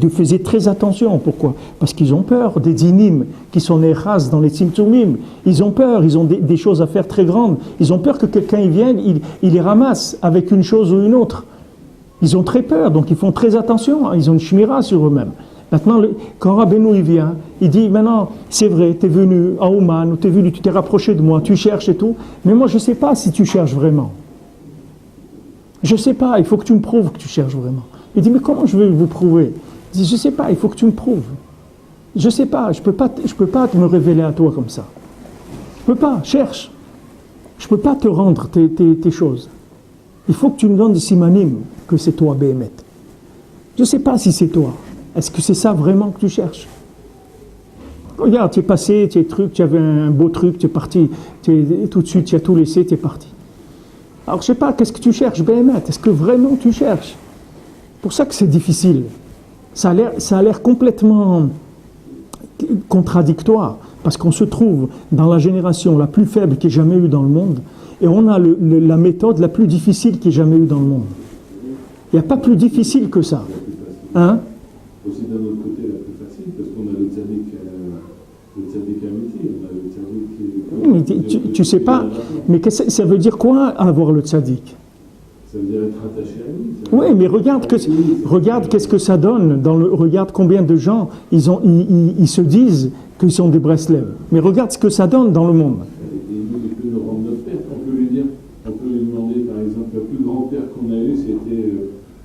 Speaker 1: faisaient très attention. Pourquoi? Parce qu'ils ont peur des dinim qui sont nechas dans les tzimtzumim. Ils ont peur, ils ont des choses à faire très grandes. Ils ont peur que quelqu'un y vienne, il les ramasse avec une chose ou une autre. Ils ont très peur, donc ils font très attention. Ils ont une shmira sur eux-mêmes. Maintenant, quand Rabbeinu il vient, il dit, maintenant, c'est vrai, tu es venu à Ouman, tu t'es rapproché de moi, tu cherches et tout, mais moi je ne sais pas si tu cherches vraiment. Je ne sais pas, il faut que tu me prouves que tu cherches vraiment. Il dit, mais comment je vais vous prouver? Il dit, je ne sais pas, il faut que tu me prouves. Je ne sais pas, je peux pas me révéler à toi comme ça. Je ne peux pas, cherche. Je ne peux pas te rendre tes choses. Il faut que tu me donnes des simanim que c'est toi, Béhémet. Je ne sais pas si c'est toi. Est-ce que c'est ça vraiment que tu cherches? Regarde, tu es passé, tu avais un beau truc, tu es parti, tout de suite, tu as tout laissé, tu es parti. Alors je ne sais pas, qu'est-ce que tu cherches, Béhémet? Est-ce que vraiment tu cherches? C'est pour ça que c'est difficile. Ça a l'air complètement contradictoire, parce qu'on se trouve dans la génération la plus faible qu'il y ait jamais eu dans le monde, et on a la méthode la plus difficile qu'il y ait jamais eu dans le monde. Il n'y a pas plus difficile que ça. Hein?
Speaker 3: Aussi d'un autre côté, la plus facile, parce qu'on a le tzaddik amiti, on a le tzaddik
Speaker 1: Tu sais pas, mais ça veut dire quoi avoir le tzaddik?
Speaker 3: Ça veut dire être attaché à lui.
Speaker 1: Oui, mais regarde qu'est-ce que ça donne. Regarde combien de gens ils se disent qu'ils sont des Breslev. Mais regarde ce que ça donne dans le monde.
Speaker 3: Et nous, il peut nous rendre notre père. On peut lui dire, on peut lui demander, par exemple, le plus grand père qu'on a eu, c'était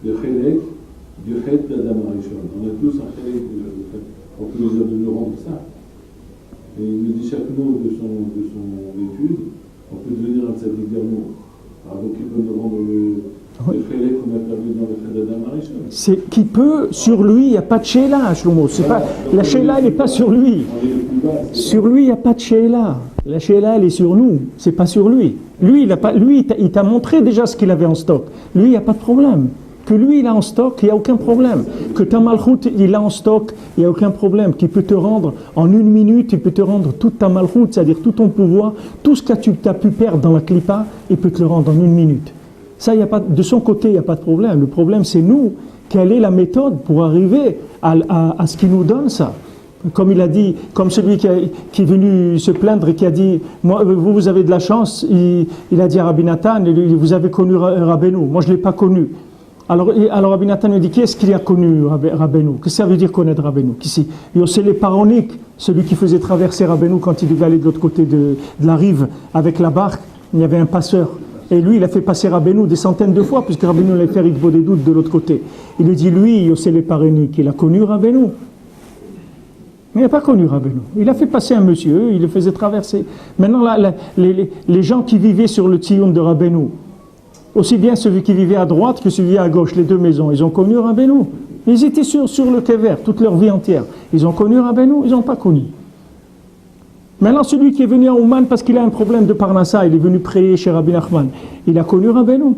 Speaker 3: le Chelek du Chet d'Adam Arishon. On a tous un Chelek. On peut lui dire de nous rendre ça. Et il nous dit chaque mot de son étude, on peut devenir un tzaddik d'amour. Alors donc il peut nous rendre le Chelek qu'on a perdu dans le Chet d'Adam Arishon.
Speaker 1: C'est qui peut, sur lui, il n'y a pas de Sheila, Shlomo. La Sheila, elle n'est pas sur lui. Sur lui, il n'y a pas de Sheila. La Sheila, elle est sur nous. C'est pas sur lui. Lui, il t'a montré déjà ce qu'il avait en stock. Lui, il n'y a pas de problème. Que lui, il a en stock, il n'y a aucun problème. Que ta malchoute, il a en stock, il n'y a aucun problème. Qu'il peut te rendre en 1 minute, il peut te rendre toute ta malchoute, c'est-à-dire tout ton pouvoir, tout ce que tu as pu perdre dans la clipa, il peut te le rendre en 1 minute. Ça, de son côté, il n'y a pas de problème. Le problème, c'est nous. Quelle est la méthode pour arriver à ce qui nous donne ça? Comme il a dit, comme celui qui est venu se plaindre et qui a dit, moi, vous avez de la chance, il a dit à Rabbi Nathan, vous avez connu Rabbeinu, moi je ne l'ai pas connu. Alors Rabbi Nathan lui dit, qui est-ce qu'il a connu Rabbeinu? Qu'est-ce que ça veut dire connaître Rabbeinu? C'est les paroniques, celui qui faisait traverser Rabbeinu quand il devait aller de l'autre côté de la rive avec la barque, il y avait un passeur. Et lui, il a fait passer Rabbeinu des centaines de fois, puisque Rabbeinu l'a fait Rigbo des doutes de l'autre côté. Il lui dit, lui, c'est les paroniques, il a connu Rabbeinu. Mais il n'a pas connu Rabbeinu. Il a fait passer un monsieur, il le faisait traverser. Maintenant, les gens qui vivaient sur le Tzion de Rabbeinu, aussi bien celui qui vivait à droite que celui à gauche, les deux maisons, ils ont connu Rabbeinu. Ils étaient sur le Kever toute leur vie entière. Ils ont connu Rabbeinu, ils n'ont pas connu. Maintenant, celui qui est venu à Ouman parce qu'il a un problème de Parnassa, il est venu prier chez Rabbi Nachman, il a connu Rabbeinu.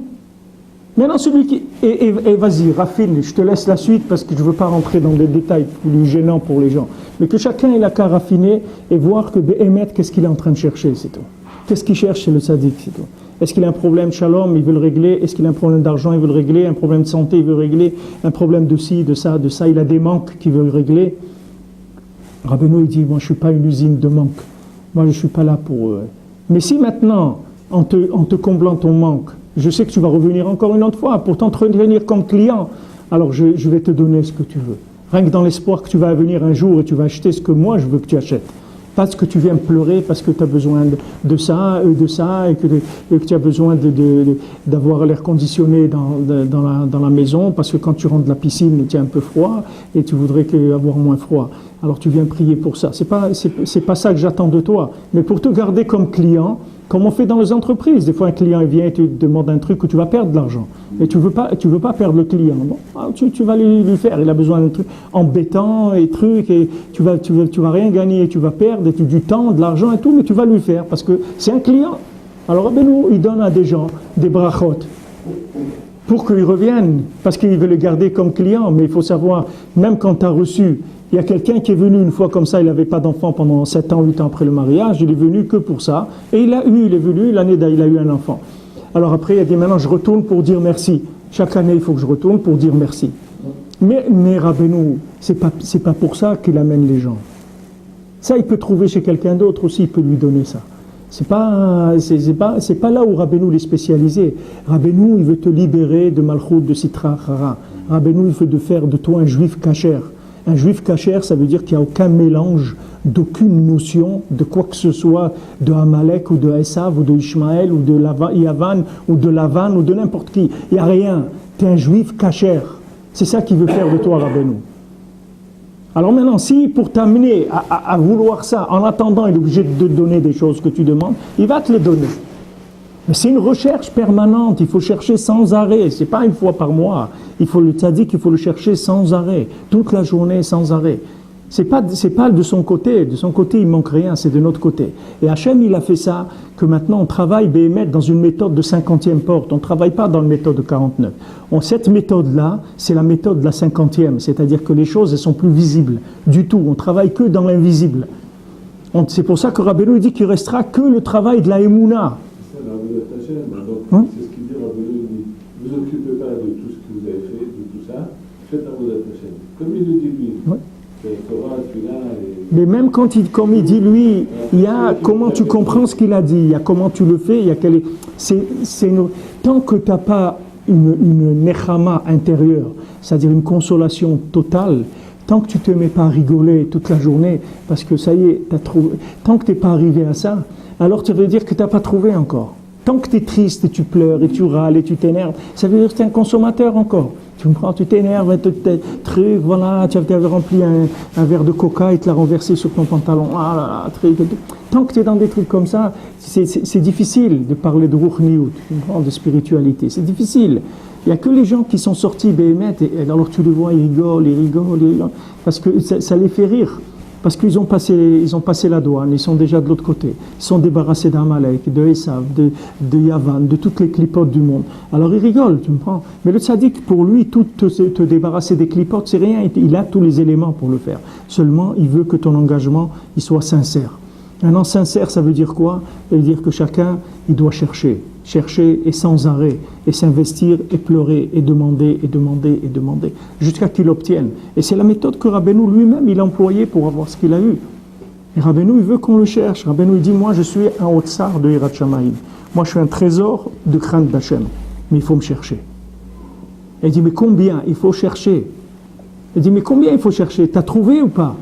Speaker 1: Maintenant, celui qui... Et vas-y, raffine, je te laisse la suite parce que je ne veux pas rentrer dans des détails plus gênants pour les gens. Mais que chacun ait la qu'à raffiner et voir que Béhémet, qu'est-ce qu'il est en train de chercher, c'est tout. Qu'est-ce qu'il cherche chez le tzaddik, c'est tout. Est-ce qu'il a un problème shalom, il veut le régler? Est-ce qu'il a un problème d'argent, il veut le régler? Un problème de santé, il veut le régler? Un problème de ci, de ça, il a des manques qu'il veut le régler? Rabbeinu, il dit, moi je ne suis pas une usine de manque. Moi je ne suis pas là pour... Mais si maintenant, en te comblant ton manque, je sais que tu vas revenir encore une autre fois pour t'entretenir comme client, alors je vais te donner ce que tu veux. Rien que dans l'espoir que tu vas venir un jour et tu vas acheter ce que moi je veux que tu achètes. Parce que tu viens me pleurer, parce que tu as besoin de ça, et que tu as besoin d'avoir l'air conditionné dans la maison, parce que quand tu rentres de la piscine, tu as un peu froid, et tu voudrais avoir moins froid. Alors tu viens prier pour ça. C'est pas ça que j'attends de toi. Mais pour te garder comme client, comme on fait dans les entreprises. Des fois, un client il vient et te demande un truc où tu vas perdre de l'argent. Et tu veux pas perdre le client. Bon, tu vas lui faire. Il a besoin d'un truc embêtant et truc, et tu vas rien gagner, tu vas perdre du temps, de l'argent et tout, mais tu vas lui faire parce que c'est un client. Alors, Rabbeinu, il donne à des gens des brachot pour qu'ils reviennent, parce qu'il veut le garder comme client. Mais il faut savoir, même quand tu as reçu, il y a quelqu'un qui est venu une fois comme ça, il n'avait pas d'enfant pendant 7 ans, 8 ans après le mariage, il est venu que pour ça, et il est venu, l'année il a eu un enfant. Alors après, il a dit, maintenant je retourne pour dire merci. Chaque année, il faut que je retourne pour dire merci. Mais Rabbeinu, c'est pas pour ça qu'il amène les gens. Ça, il peut trouver chez quelqu'un d'autre aussi, il peut lui donner ça. C'est pas là où Rabbeinu est spécialisé. Rabbeinu, il veut te libérer de Malchut, de Sitra Chara. Rabbeinu, il veut te faire de toi un juif kasher. Un juif kasher, ça veut dire qu'il n'y a aucun mélange, d'aucune notion de quoi que ce soit, de Amalek ou de Esav ou de Ishmaël ou de Yavan ou de Lavan ou de n'importe qui. Il n'y a rien. Tu es un juif kasher. C'est ça qu'il veut faire de toi, Rabbeinu. Alors maintenant, si pour t'amener à vouloir ça, en attendant, il est obligé de te donner des choses que tu demandes, il va te les donner. Mais c'est une recherche permanente, il faut chercher sans arrêt, c'est pas une fois par mois. Il faut le tzaddik, il faut le chercher sans arrêt, toute la journée sans arrêt. C'est pas de son côté il manque rien, c'est de notre côté. Et Hachem il a fait ça, que maintenant on travaille Béhémet dans une méthode de 50e porte, on ne travaille pas dans la méthode de 49. Cette méthode-là, c'est la méthode de la 50e, c'est-à-dire que les choses elles sont plus visibles du tout, on travaille que dans l'invisible. C'est pour ça que Rabbeinu dit qu'il restera que le travail de la Emouna.
Speaker 3: Donc, c'est ce qu'il dit, Rabbeinu dit, ne vous occupez pas de tout ce que vous avez fait, de tout ça, faites Avodat Hashem. Comme il le dit lui, Torah, Tfilah et...
Speaker 1: Mais même comme il dit lui, il y a comment tu comprends ce qu'il a dit, il y a comment tu le fais, il y a tant que tu n'as pas une nechama intérieure, c'est-à-dire une consolation totale, tant que tu ne te mets pas à rigoler toute la journée, parce que ça y est, tant que tu n'es pas arrivé à ça, alors ça veut dire que tu n'as pas trouvé encore. Tant que tu es triste et tu pleures et tu râles et tu t'énerves, ça veut dire que tu es un consommateur encore. Tu me prends, tu t'énerves, truc, voilà, tu avais rempli un verre de coca et tu l'as renversé sur ton pantalon. Ah là là, truc. Tant que tu es dans des trucs comme ça, c'est difficile de parler de ruchniut, de spiritualité. C'est difficile. Il n'y a que les gens qui sont sortis Béhémet, et alors tu les vois, ils rigolent, parce que ça les fait rire. Parce qu'ils ont passé la douane, ils sont déjà de l'autre côté. Ils sont débarrassés d'Amalek, de Esav, de Yavan, de toutes les clipotes du monde. Alors ils rigolent, tu me prends. Mais le tzaddik, pour lui, te débarrasser des clipotes, c'est rien. Il a tous les éléments pour le faire. Seulement, il veut que ton engagement il soit sincère. Maintenant, sincère, ça veut dire quoi? Ça veut dire que chacun, il doit chercher et sans arrêt, et s'investir, et pleurer, et demander, jusqu'à qu'il obtienne. Et c'est la méthode que Rabbeinu lui-même, il a employée pour avoir ce qu'il a eu. Et Rabbeinu, il veut qu'on le cherche. Rabbeinu, il dit, moi, je suis un Otsar de Hirat Shamayim. Moi, je suis un trésor de crainte d'Hachem. Mais il faut me chercher. Et il dit, mais combien il faut chercher? Il dit, mais combien il faut chercher? T'as trouvé ou pas?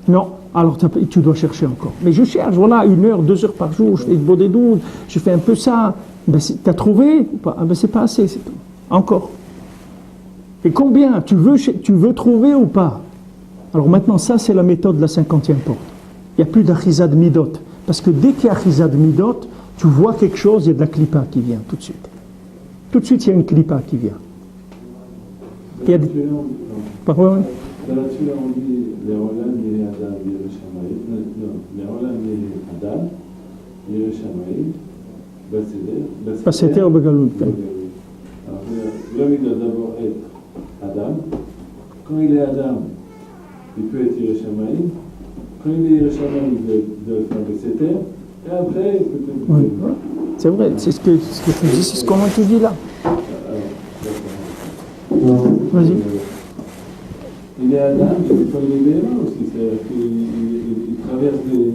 Speaker 1: Non. Alors tu dois chercher encore. Mais je cherche, voilà, 1 heure, 2 heures par jour, je fais des douze, je fais un peu ça. Ben, t'as trouvé ou pas? Ah ben c'est pas assez, c'est tout. Encore. Et combien tu veux trouver ou pas? Alors maintenant, ça c'est la méthode de la 50e porte. Il n'y a plus d'achizad midot. Parce que dès qu'il y a achizad midot, tu vois quelque chose, il y a de la klipa qui vient tout de suite. Tout de suite, il y a une klipa qui vient. Il y a des... Parole.
Speaker 3: Dans la Tfilah, on dit les Olam, les Adam, les Yerushalayim. Non, les Olam, les Adam, les Yerushalayim, Baseder,
Speaker 1: Baseder ou Begalout.
Speaker 3: Alors, l'homme il doit d'abord être Adam. Quand il est Adam, il peut être Yerushalayim. Quand il est Yerushalayim, il doit faire Besséter. Et après, peut-être.
Speaker 1: Oui. C'est vrai, c'est ce que tu dis, c'est ce qu'on te dit là. Vas-y.
Speaker 3: Il est Adam, mais quand il est Béhéma aussi, c'est-à-dire qu'il traverse des.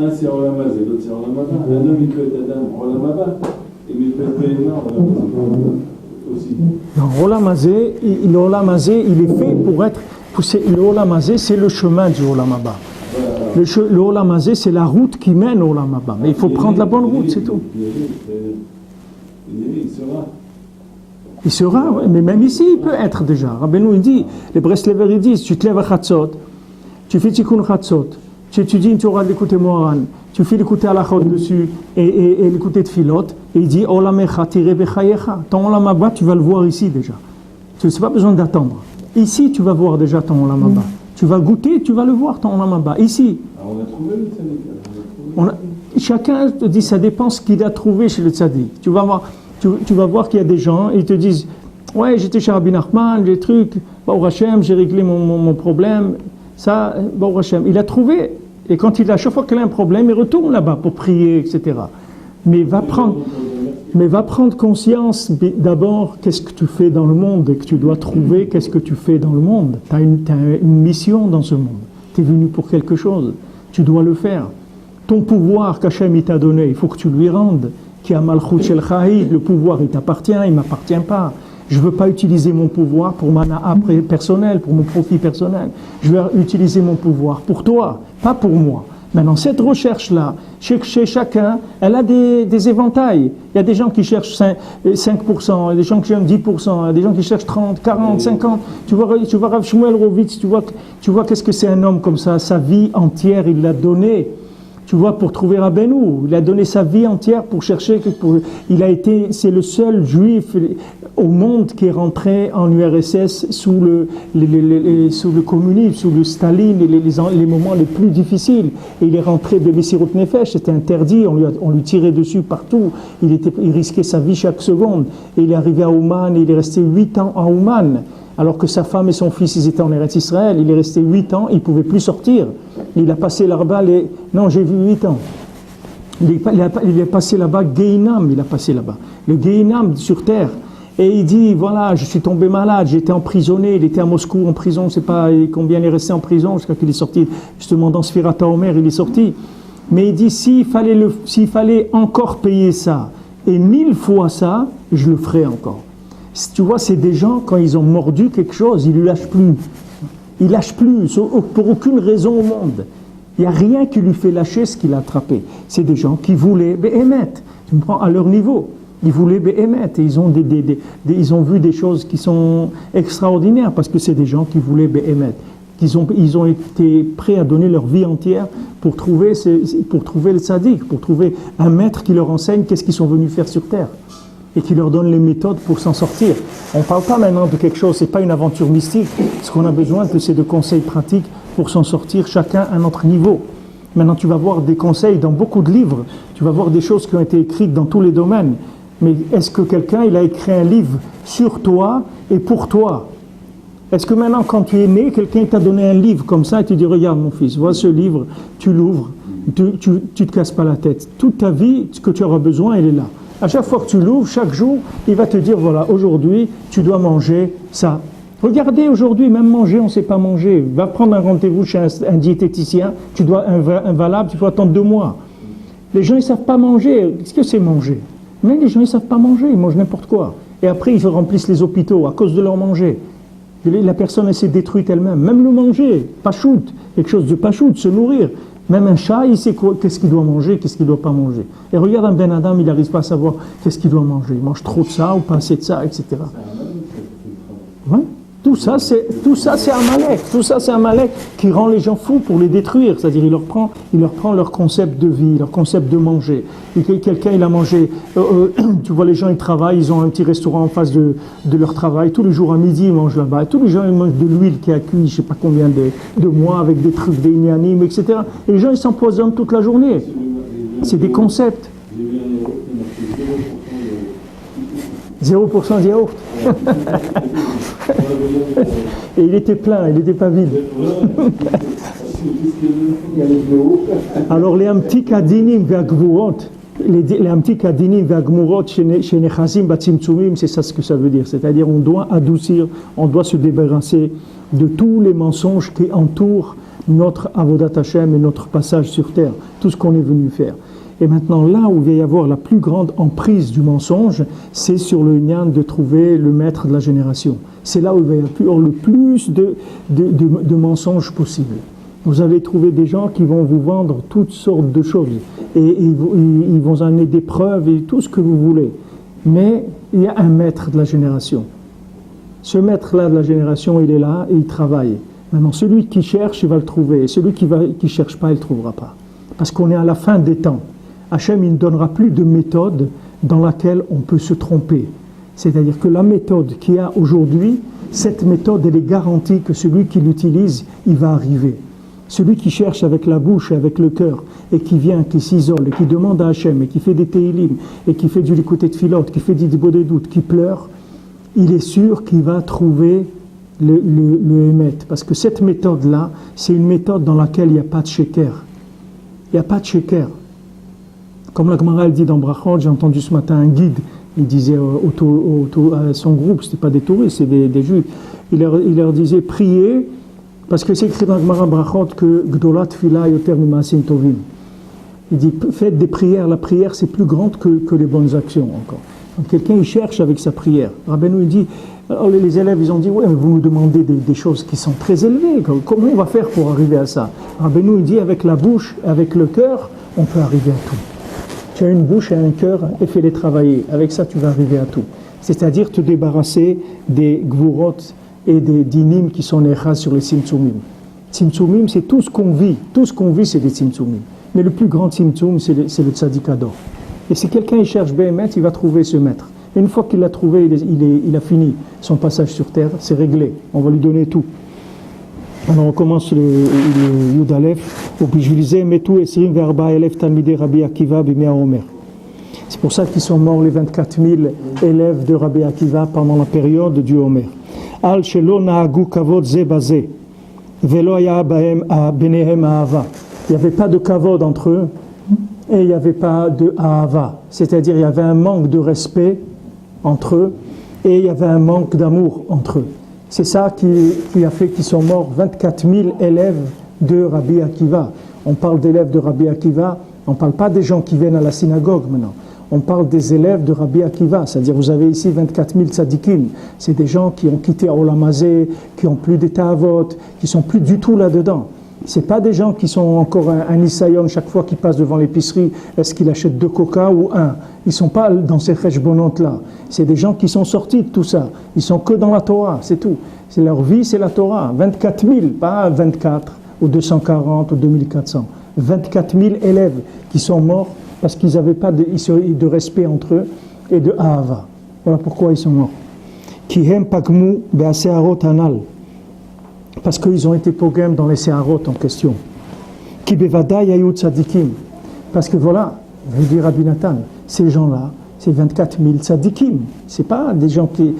Speaker 3: Un c'est Olamazé, l'autre c'est Olamaba. Un homme il peut être Adam, Olamaba, et il peut être Béhéma, Olamazé aussi.
Speaker 1: Non, Olamazé, il est fait pour être. Le Olamazé, c'est le chemin du Olamaba. Le Olamazé, c'est la route qui mène au Olamaba. Mais il faut prendre la bonne route, c'est tout. Il sera, ouais, mais même ici, il peut être déjà. Rabbeinu, il dit, les Breslever, ils disent, tu te lèves à Chatzot, tu fais Tikkun Chatzot, tu étudies une Torah de l'écouter Moharan, tu fais l'écouter Halachot dessus et l'écouter Tfilot, et il dit, Olamecha tiré bechayecha. Ton Olamaba, tu vas le voir ici déjà. Tu n'as pas besoin d'attendre. Ici, tu vas voir déjà ton Olamaba. Tu vas goûter, tu vas le voir ton Olamaba. Ici.
Speaker 3: Alors on a trouvé le tzaddik.
Speaker 1: Chacun te dit, ça dépend ce qu'il a trouvé chez le tzaddik. Tu vas voir qu'il y a des gens, ils te disent, ouais, j'étais chez Rabbi Nachman, j'ai des trucs, Baruch Hashem, j'ai réglé mon problème. Ça, Baruch Hashem, il a trouvé. Et quand à chaque fois qu'il a un problème, il retourne là-bas pour prier, etc. Mais va prendre conscience d'abord qu'est-ce que tu fais dans le monde et que tu dois trouver qu'est-ce que tu fais dans le monde. Tu as une mission dans ce monde. Tu es venu pour quelque chose. Tu dois le faire. Ton pouvoir qu'Hachem il t'a donné, il faut que tu lui rendes. Qui a Malchut Shel Chahid, le pouvoir il t'appartient, il ne m'appartient pas. Je ne veux pas utiliser mon pouvoir pour ma na'a personnelle, pour mon profit personnel. Je veux utiliser mon pouvoir pour toi, pas pour moi. Maintenant, cette recherche-là, chez chacun, elle a des éventails. Il y a des gens qui cherchent 5%, il y a des gens qui cherchent 10%, il y a des gens qui cherchent 30, 40, 50. Tu vois Rav Shmuel Rovitz, tu vois qu'est-ce que c'est un homme comme ça. Sa vie entière, il l'a donnée. Tu vois, pour trouver Rabbeinu, il a donné sa vie entière pour chercher. C'est le seul juif au monde qui est rentré en URSS sous le communisme, sous le Staline, les moments les plus difficiles. Et il est rentré de Messirut Nefesh, c'était interdit, on lui tirait dessus partout. Il risquait sa vie chaque seconde. Et il est arrivé à Ouman, et il est resté 8 ans à Ouman. Alors que sa femme et son fils, ils étaient en Eretz Israël, il est resté 8 ans, il ne pouvait plus sortir. Il a passé là-bas, non, j'ai vu 8 ans. Il est passé là-bas, Gehinam, il a passé là-bas. Le Gehinam sur terre. Et il dit, voilà, je suis tombé malade, j'ai été emprisonné, il était à Moscou en prison, je ne sais pas combien il est resté en prison, jusqu'à qu'il est sorti, justement dans Sfirat HaOmer, il est sorti. Mais il dit, s'il fallait encore payer ça, et 1000 fois ça, je le ferai encore. Tu vois, c'est des gens, quand ils ont mordu quelque chose, ils ne lâchent plus. Ils ne lâchent plus, pour aucune raison au monde. Il n'y a rien qui lui fait lâcher ce qu'il a attrapé. C'est des gens qui voulaient Béhémet. Tu me prends à leur niveau. Ils voulaient Béhémet. Et ils ont vu des choses qui sont extraordinaires, parce que c'est des gens qui voulaient Béhémet. Ils ont été prêts à donner leur vie entière pour trouver le tzaddik, pour trouver un maître qui leur enseigne qu'est-ce qu'ils sont venus faire sur terre. Et qui leur donne les méthodes pour s'en sortir. On ne parle pas maintenant de quelque chose, ce n'est pas une aventure mystique. Ce qu'on a besoin, c'est de conseils pratiques pour s'en sortir, chacun à notre niveau. Maintenant, tu vas voir des conseils dans beaucoup de livres, tu vas voir des choses qui ont été écrites dans tous les domaines. Mais est-ce que quelqu'un il a écrit un livre sur toi et pour toi? Est-ce que maintenant, quand tu es né, quelqu'un t'a donné un livre comme ça et tu dis, regarde mon fils, vois ce livre, tu l'ouvres, tu te casses pas la tête. Toute ta vie, ce que tu auras besoin, il est là. À chaque fois que tu l'ouvres, chaque jour, il va te dire, voilà, aujourd'hui, tu dois manger ça. Regardez, aujourd'hui, même manger, on ne sait pas manger. Va prendre un rendez-vous chez un diététicien, tu dois un valable, tu dois attendre 2 mois. Les gens, ils ne savent pas manger. Qu'est-ce que c'est manger? Mais les gens, ils ne savent pas manger, ils mangent n'importe quoi. Et après, ils remplissent les hôpitaux à cause de leur manger. La personne, elle s'est détruite elle-même. Même le manger, pachout, quelque chose de pachout, se nourrir. Même un chat, il sait qu'est-ce qu'il doit manger, qu'est-ce qu'il ne doit pas manger. Et regarde un Ben Adam, il n'arrive pas à savoir qu'est-ce qu'il doit manger. Il mange trop de ça ou pas assez de ça, etc. Ouais. Tout ça, c'est Amalek. Tout ça, c'est Amalek qui rend les gens fous pour les détruire. C'est-à-dire, il leur prend leur concept de vie, leur concept de manger. Et quelqu'un, il a mangé. Tu vois, les gens, ils travaillent, ils ont un petit restaurant en face de leur travail. Tous les jours à midi, ils mangent là-bas. Et tous les gens, ils mangent de l'huile qui a cuit, je ne sais pas combien de mois, avec des trucs, des inanimes, etc. Et les gens, ils s'empoisonnent toute la journée. C'est des concepts. 0% de yaourt. Et il était plein, il n'était pas vide. Alors les amtik adinim ve'agvurot, les amtik adinim ve'agmurot chez Nechazim batzimtzumim, c'est ça ce que ça veut dire. C'est-à-dire on doit adoucir, on doit se débarrasser de tous les mensonges qui entourent notre avodat Hashem et notre passage sur terre, tout ce qu'on est venu faire. Et maintenant, là où il va y avoir la plus grande emprise du mensonge, c'est sur le lien de trouver le maître de la génération. C'est là où il va y avoir le plus de mensonges possibles. Vous allez trouver des gens qui vont vous vendre toutes sortes de choses. Et ils vont amener des preuves et tout ce que vous voulez. Mais il y a un maître de la génération. Ce maître-là de la génération, il est là et il travaille. Maintenant, celui qui cherche, il va le trouver. Et celui qui ne cherche pas, il ne le trouvera pas. Parce qu'on est à la fin des temps. Hachem, il ne donnera plus de méthode dans laquelle on peut se tromper. C'est-à-dire que la méthode qu'il y a aujourd'hui, cette méthode, elle est garantie que celui qui l'utilise, il va arriver. Celui qui cherche avec la bouche et avec le cœur, et qui vient, qui s'isole, et qui demande à Hachem, et qui fait des téhilim, et qui fait du likoté tfilot, qui fait du dibo des doutes, qui pleure, il est sûr qu'il va trouver le émet. Parce que cette méthode-là, c'est une méthode dans laquelle il n'y a pas de sheker. Il n'y a pas de sheker. Comme la Gemara dit dans Brachot, j'ai entendu ce matin un guide, il disait à son groupe, ce n'était pas des touristes, c'est des juifs, il leur disait priez, parce que c'est écrit dans la Gemara Brachot que Gdolat Tfila Yoter Mimaasim Tovim. Il dit faites des prières, la prière c'est plus grande que les bonnes actions encore. Donc quelqu'un il cherche avec sa prière. Rabbeinu il dit, alors les élèves ils ont dit ouais mais vous nous demandez des choses qui sont très élevées, comment on va faire pour arriver à ça? Rabbeinu il dit avec la bouche, avec le cœur, on peut arriver à tout. Tu as une bouche et un cœur et fais-les travailler. Avec ça, tu vas arriver à tout. C'est-à-dire te débarrasser des gvurot et des dinim qui sont nechas sur les tzimtzumim. Tzimtzumim, c'est tout ce qu'on vit. Tout ce qu'on vit, c'est des tzimtzumim. Mais le plus grand tzimtzum, c'est le tzadik ador. Et si quelqu'un il cherche Béhémet, il va trouver ce maître. Une fois qu'il l'a trouvé, il a fini son passage sur terre, c'est réglé. On va lui donner tout. Alors on commence le Yud Aleph, où je lisais Metu Esrim Verba Elef Talmidei Rabbi Akiva Bimea Omer. C'est pour ça qu'ils sont morts les 24 000 élèves de Rabbi Akiva pendant la période du Omer. Al Shelo Naagu Kavod Ze Baze, Velo Haya Benehem Ahava. Il n'y avait pas de kavod entre eux et il n'y avait pas de ahava. C'est-à-dire il y avait un manque de respect entre eux et il y avait un manque d'amour entre eux. C'est ça qui a fait qu'ils sont morts 24 000 élèves de Rabbi Akiva. On parle d'élèves de Rabbi Akiva, on ne parle pas des gens qui viennent à la synagogue maintenant. On parle des élèves de Rabbi Akiva, c'est-à-dire vous avez ici 24 000 tzadikim. C'est des gens qui ont quitté Olam Hazé, qui n'ont plus d'état avot, qui ne sont plus du tout là-dedans. Ce n'est pas des gens qui sont encore un nisayon chaque fois qu'ils passent devant l'épicerie, est-ce qu'ils achètent 2 coca ou 1? Ils ne sont pas dans ces cheshbonot-là. C'est des gens qui sont sortis de tout ça. Ils sont que dans la Torah, c'est tout. C'est leur vie, c'est la Torah. 24 000, pas 24 ou 240 ou 2400. 24 000 élèves qui sont morts parce qu'ils n'avaient pas de respect entre eux et de ahava. Voilà pourquoi ils sont morts. Kihem pagmu be'aseharot anal. Parce qu'ils ont été pogem dans les séharot en question. Ki bevada yayut tzadikim. Parce que voilà, je dis Rabbi Nathan, ces gens-là, c'est 24 000 tzadikim. Ce n'est pas des gens qui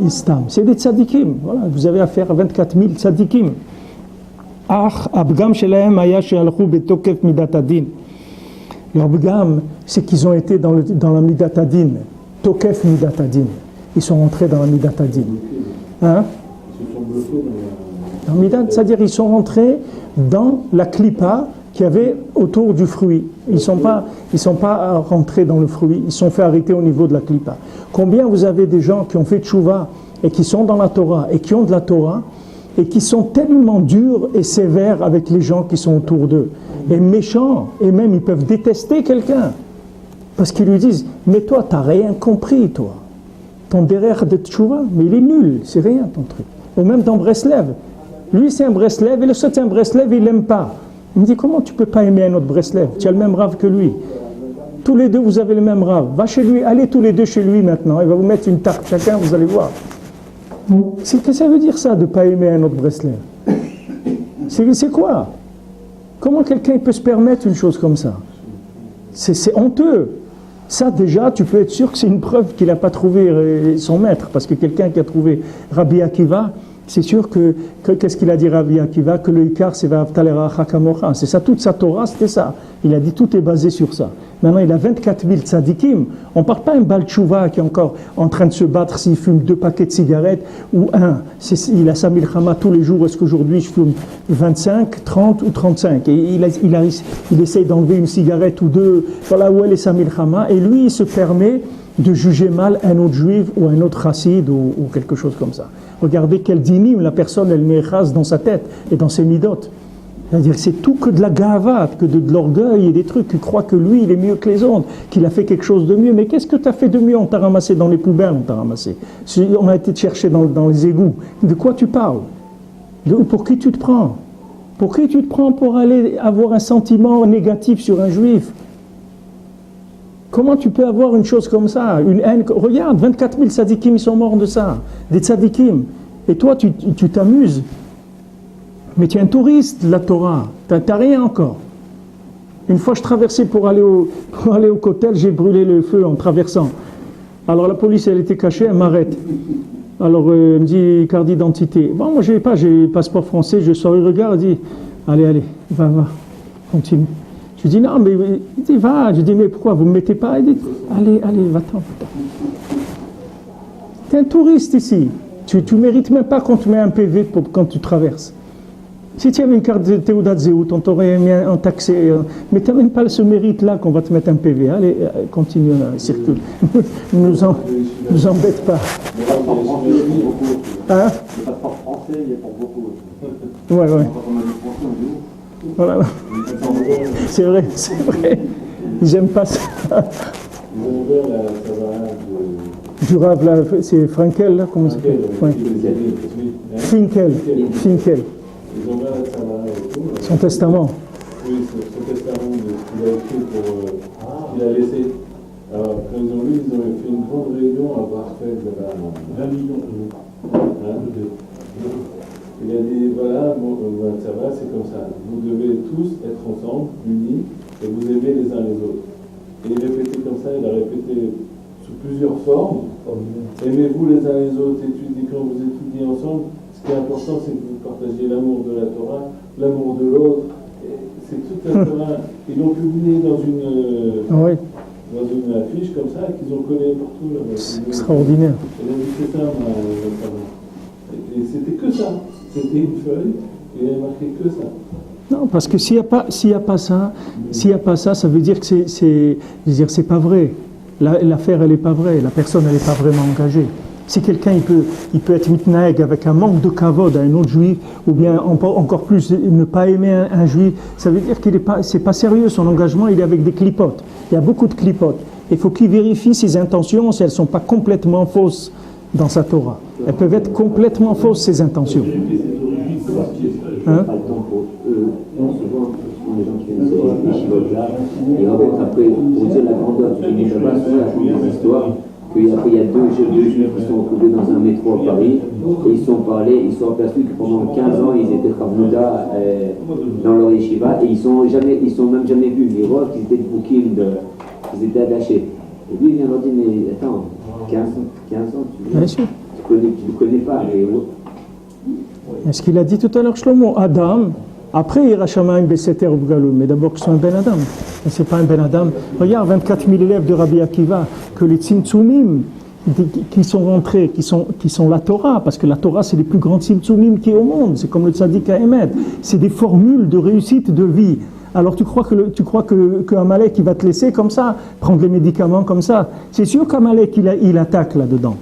Speaker 1: istam, c'est des tzadikim. Voilà, vous avez affaire à 24 000 tzadikim. Ach, abgam shelahem haya she'alchu betokef midat hadin. Leur bgam, c'est qu'ils ont été dans la midat hadin. Tokef midat hadin. Ils sont rentrés dans la midat hadin. Hein?
Speaker 3: Ils se sont bloqués dans la...
Speaker 1: Midat, c'est-à-dire ils sont rentrés dans la clipa qu'il y avait autour du fruit. Ils ne sont pas rentrés dans le fruit, ils sont fait arrêter au niveau de la clipa. Combien vous avez des gens qui ont fait tchouva et qui sont dans la Torah et qui ont de la Torah et qui sont tellement durs et sévères avec les gens qui sont autour d'eux et méchants, et même ils peuvent détester quelqu'un parce qu'ils lui disent « mais toi, tu n'as rien compris, toi. Ton derrière de tchouva, mais il est nul, c'est rien ton truc. » Ou même dans Breslev. Lui, c'est un Breslev, et le c'est un Breslev, il l'aime pas. Il me dit, comment tu peux pas aimer un autre Breslev? Tu as le même rave que lui. Tous les deux, vous avez le même rave. Va chez lui, allez tous les deux chez lui maintenant. Il va vous mettre une tarte chacun, vous allez voir. Qu'est-ce que ça veut dire ça, de ne pas aimer un autre Breslev? C'est quoi? Comment quelqu'un peut se permettre une chose comme ça? C'est honteux. Ça déjà, tu peux être sûr que c'est une preuve qu'il n'a pas trouvé son maître, parce que quelqu'un qui a trouvé Rabbi Akiva, c'est sûr que qu'est-ce qu'il a dit Rabbi Akiva? Que le Ikar, c'est Va'avtalera Hakamocha. C'est ça, toute sa Torah, c'était ça. Il a dit tout est basé sur ça. Maintenant, il a 24 000 tzadikim. On ne parle pas d'un Baal Tshuva qui est encore en train de se battre s'il fume 2 paquets de cigarettes ou un. Il a sa milchama tous les jours. Est-ce qu'aujourd'hui je fume 25, 30 ou 35? Et il essaye d'enlever une cigarette ou 2. Voilà où elle est sa milchama. Et lui, il se permet de juger mal un autre juif ou un autre chassid ou quelque chose comme ça. Regardez quel dinim la personne, elle n'écrase dans sa tête et dans ses midotes. C'est-à-dire que c'est tout que de la gava, que de l'orgueil et des trucs qui croient que lui, il est mieux que les autres, qu'il a fait quelque chose de mieux. Mais qu'est-ce que tu as fait de mieux? On t'a ramassé dans les poubelles, on t'a ramassé. On a été te chercher dans les égouts. De quoi tu parles? Pour qui tu te prends? Pour qui tu te prends pour aller avoir un sentiment négatif sur un juif? Comment tu peux avoir une chose comme ça? Une haine? Regarde, 24 000 tzadikim, ils sont morts de ça. Des tzadikim. Et toi, tu t'amuses. Mais tu es un touriste de la Torah. Tu n'as rien encore. Une fois, je traversais pour aller au kotel, j'ai brûlé le feu en traversant. Alors la police, elle était cachée, elle m'arrête. Alors elle me dit, carte d'identité. Bon, moi, j'ai passeport français, je sors, il regarde, il dit, allez, va, continue. Je dis, non, mais il dit, va. Je dis, mais pourquoi, vous ne me mettez pas? Il dit, allez, va-t'en. Tu es un touriste ici. Tu ne mérites même pas qu'on te met un PV quand tu traverses. Si tu avais une carte de Théoudat Zéout, on t'aurait mis un taxé. Mais tu n'as même pas ce mérite-là qu'on va te mettre un PV. Allez, continue, circule. Ne nous embête pas. Hein?
Speaker 2: Le passeport français, il est pour beaucoup.
Speaker 1: Ouais. Voilà. C'est vrai. J'aime pas ça.
Speaker 3: Ils ont ouvert la Savara
Speaker 1: du Rav, là, c'est Frankel, là, comment ça s'appelle? Finkel.
Speaker 3: Ils ont ouvert la Savara et tout.
Speaker 1: Son testament.
Speaker 3: Oui, son testament, ce qu'il a écrit pour qu'il a laissé. Alors, quand ils ont lu, ils ont fait une grande réunion à Barfeld, 20 millions d'euros. Il a dit, voilà, ça va, c'est comme ça. Vous devez tous être ensemble, unis, et vous aimer les uns les autres. Et il répétait comme ça, il a répété sous plusieurs formes. Aimez-vous les uns les autres, quand vous étudiez ensemble, ce qui est important, c'est que vous partagiez l'amour de la Torah, l'amour de l'autre. C'est toute la Torah. Ils l'ont publié dans une affiche comme ça, qu'ils ont collé partout.
Speaker 1: C'est extraordinaire.
Speaker 3: Il a dit, c'est ça, et c'était que ça. C'était une feuille, et il n'y avait marqué que ça.
Speaker 1: Non, parce que s'il n'y a pas ça, ça veut dire que c'est pas vrai. L'affaire, elle n'est pas vraie. La personne, elle n'est pas vraiment engagée. Si quelqu'un, il peut être mitnaeg avec un manque de kavod à un autre juif, ou bien encore plus, ne pas aimer un juif, ça veut dire c'est pas sérieux, son engagement, il est avec des clipotes. Il y a beaucoup de clipotes. Il faut qu'il vérifie ses intentions, si elles ne sont pas complètement fausses dans sa Torah. Elles peuvent être complètement fausses, ses intentions. Hein?
Speaker 4: Par exemple, souvent, les gens qui viennent sur les chivotes là, et en fait, après, pour dire la grandeur du film, je passe souvent des histoires qu'il y a deux juifs qui sont retrouvés dans un métro à Paris, et ils sont aperçus que pendant 15 ans, ils étaient Khavouda dans leur yeshiva, et ils sont même jamais vus. Les rois, ils étaient de bouquines, ils étaient attachés. Et lui, il vient leur dire, mais attends, 15 ans, tu ne connais pas.
Speaker 1: Est-ce qu'il a dit tout à l'heure, Shlomo, Adam, après il ira Shamaim Beseter Bgalou, mais d'abord que ce soit un Ben Adam. Mais ce n'est pas un Ben Adam. Regarde, 24 000 élèves de Rabbi Akiva, que les Tzimtzumim qui sont rentrés, qui sont la Torah, parce que la Torah c'est les plus grands Tzimtzumim qui est au monde, c'est comme le Tzadik Haemet, c'est des formules de réussite de vie. Alors tu crois que Amalek il va te laisser comme ça, prendre les médicaments comme ça? C'est sûr qu'Amalek il attaque là-dedans.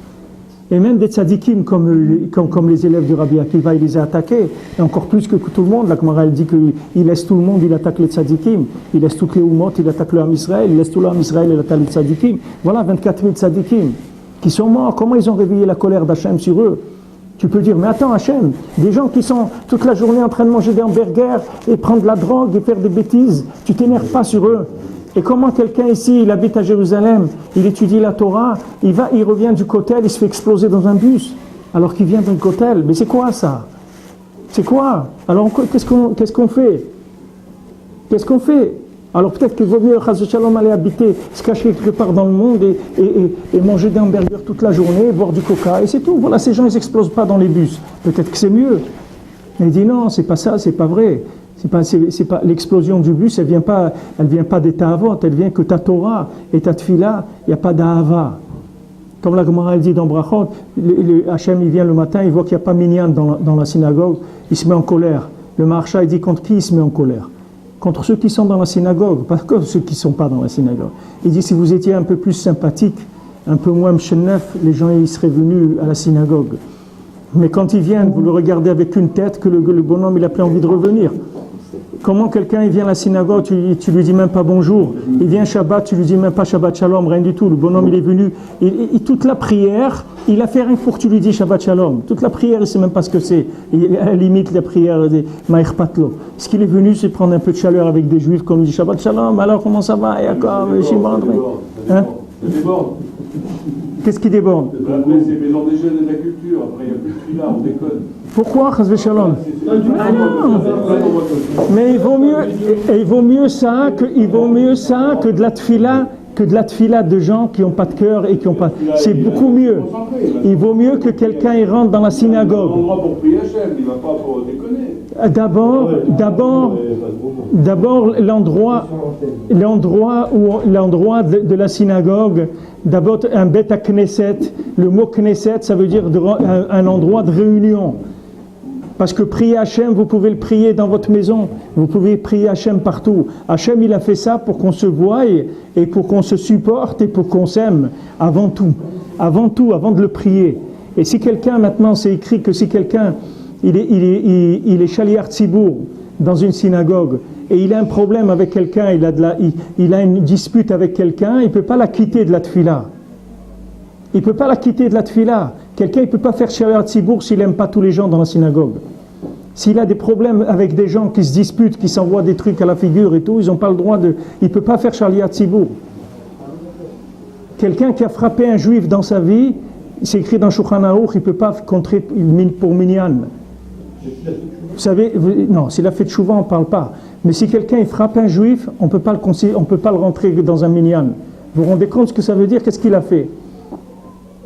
Speaker 1: Et même des tzadikim comme les élèves du Rabbi Akiva, il les a attaqués, et encore plus que tout le monde. La Gemara elle dit qu'il laisse tout le monde, il attaque les tzadikim, il laisse toutes les Umot, il attaque le Ham Israël, il laisse tout le Ham Israël, il attaque les tzadikim. Voilà 24 000 tzadikim qui sont morts. Comment ils ont réveillé la colère d'Hachem sur eux? Tu peux dire, mais attends Hachem, des gens qui sont toute la journée en train de manger des hamburgers et prendre de la drogue et faire des bêtises, tu t'énerves pas sur eux? Et comment quelqu'un ici, il habite à Jérusalem, il étudie la Torah, il revient du kotel, il se fait exploser dans un bus, alors qu'il vient d'un kotel. Mais c'est quoi ça? C'est quoi? Alors qu'est-ce qu'on fait? Qu'est-ce qu'on fait? Alors peut-être qu'il vaut mieux, Chaz Shalom, aller habiter, se cacher quelque part dans le monde et manger des hamburgers toute la journée, boire du coca, et c'est tout. Voilà, ces gens, ils n'explosent pas dans les bus. Peut-être que c'est mieux. Mais il dit non, c'est pas ça, c'est pas vrai. C'est pas l'explosion du bus, elle vient pas des ta'avot, elle vient que ta Torah et ta tfila, il n'y a pas d'ahava. Comme la Gemara dit dans Brachot, Hachem il vient le matin, il voit qu'il n'y a pas minyan dans la synagogue, il se met en colère. Le Maharsha il dit contre qui il se met en colère? Contre ceux qui sont dans la synagogue, pas que ceux qui ne sont pas dans la synagogue. Il dit si vous étiez un peu plus sympathique, un peu moins mchenef, les gens ils seraient venus à la synagogue. Mais quand ils viennent, vous le regardez avec une tête que le bonhomme il a plus envie de revenir. Comment quelqu'un il vient à la synagogue, tu lui dis même pas bonjour. Il vient Shabbat, tu lui dis même pas Shabbat Shalom, rien du tout. Le bonhomme il est venu, et toute la prière, il a fait rien pour que tu lui dis Shabbat Shalom. Toute la prière, il ne sait même pas ce que c'est. À la limite, la prière des Maïr Patlo. Ce qu'il est venu, c'est prendre un peu de chaleur avec des juifs, comme il dit Shabbat Shalom, alors comment ça va? Yaakov, Shimon, hein? Qu'est-ce qui déborde?
Speaker 3: Après, c'est maison des jeunes et de la culture. Après, il n'y a plus de fila, on déconne.
Speaker 1: Pourquoi, Chaz Shalom? Mais il vaut mieux ça que de la tfila de gens qui n'ont pas de cœur et qui n'ont pas. C'est beaucoup mieux. Il vaut mieux que quelqu'un il rentre dans la synagogue.
Speaker 3: Il va pour prier Hachem, il ne va pas pour déconner.
Speaker 1: D'abord l'endroit de la synagogue. D'abord un bet à Knesset. Le mot Knesset, ça veut dire un endroit de réunion. Parce que prier Hachem, vous pouvez le prier dans votre maison, vous pouvez prier Hachem partout. Hachem, il a fait ça pour qu'on se voie et pour qu'on se supporte et pour qu'on s'aime, avant tout, avant de le prier. Et si quelqu'un, maintenant, c'est écrit que si quelqu'un, il est Shaliach Tzibour dans une synagogue, et il a un problème avec quelqu'un, il a une dispute avec quelqu'un, il ne peut pas la quitter de la tfila. Il ne peut pas la quitter de la tfila. Quelqu'un ne peut pas faire Shaliach Tzibour s'il n'aime pas tous les gens dans la synagogue. S'il a des problèmes avec des gens qui se disputent, qui s'envoient des trucs à la figure et tout, ils n'ont pas le droit de... Il ne peut pas faire Shaliach Tzibour. Quelqu'un qui a frappé un juif dans sa vie, c'est écrit dans Shulchan Aruch, il ne peut pas contrer pour minyan. Vous savez, non, s'il a fait tchouva, on ne parle pas. Mais si quelqu'un il frappe un juif, on ne peut pas le rentrer dans un minyan. Vous vous rendez compte ce que ça veut dire? Qu'est-ce qu'il a fait?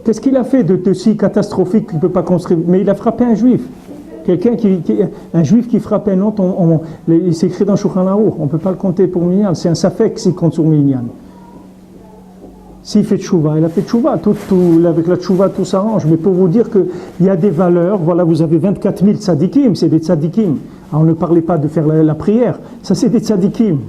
Speaker 1: Qu'est-ce qu'il a fait de si catastrophique qu'il ne peut pas construire? Mais il a frappé un juif. Un juif qui frappe un autre, c'est écrit dans Shulchan Aruch, on ne peut pas le compter pour minyan. C'est un safek s'il compte sur minyan. S'il fait tchouva, il a fait tchouva. Avec la tchouva, tout s'arrange. Mais pour vous dire qu'il y a des valeurs, voilà, vous avez 24 000 tzadikim, c'est des tzadikim. Alors, on ne parlait pas de faire la prière, ça c'est des tzadikim.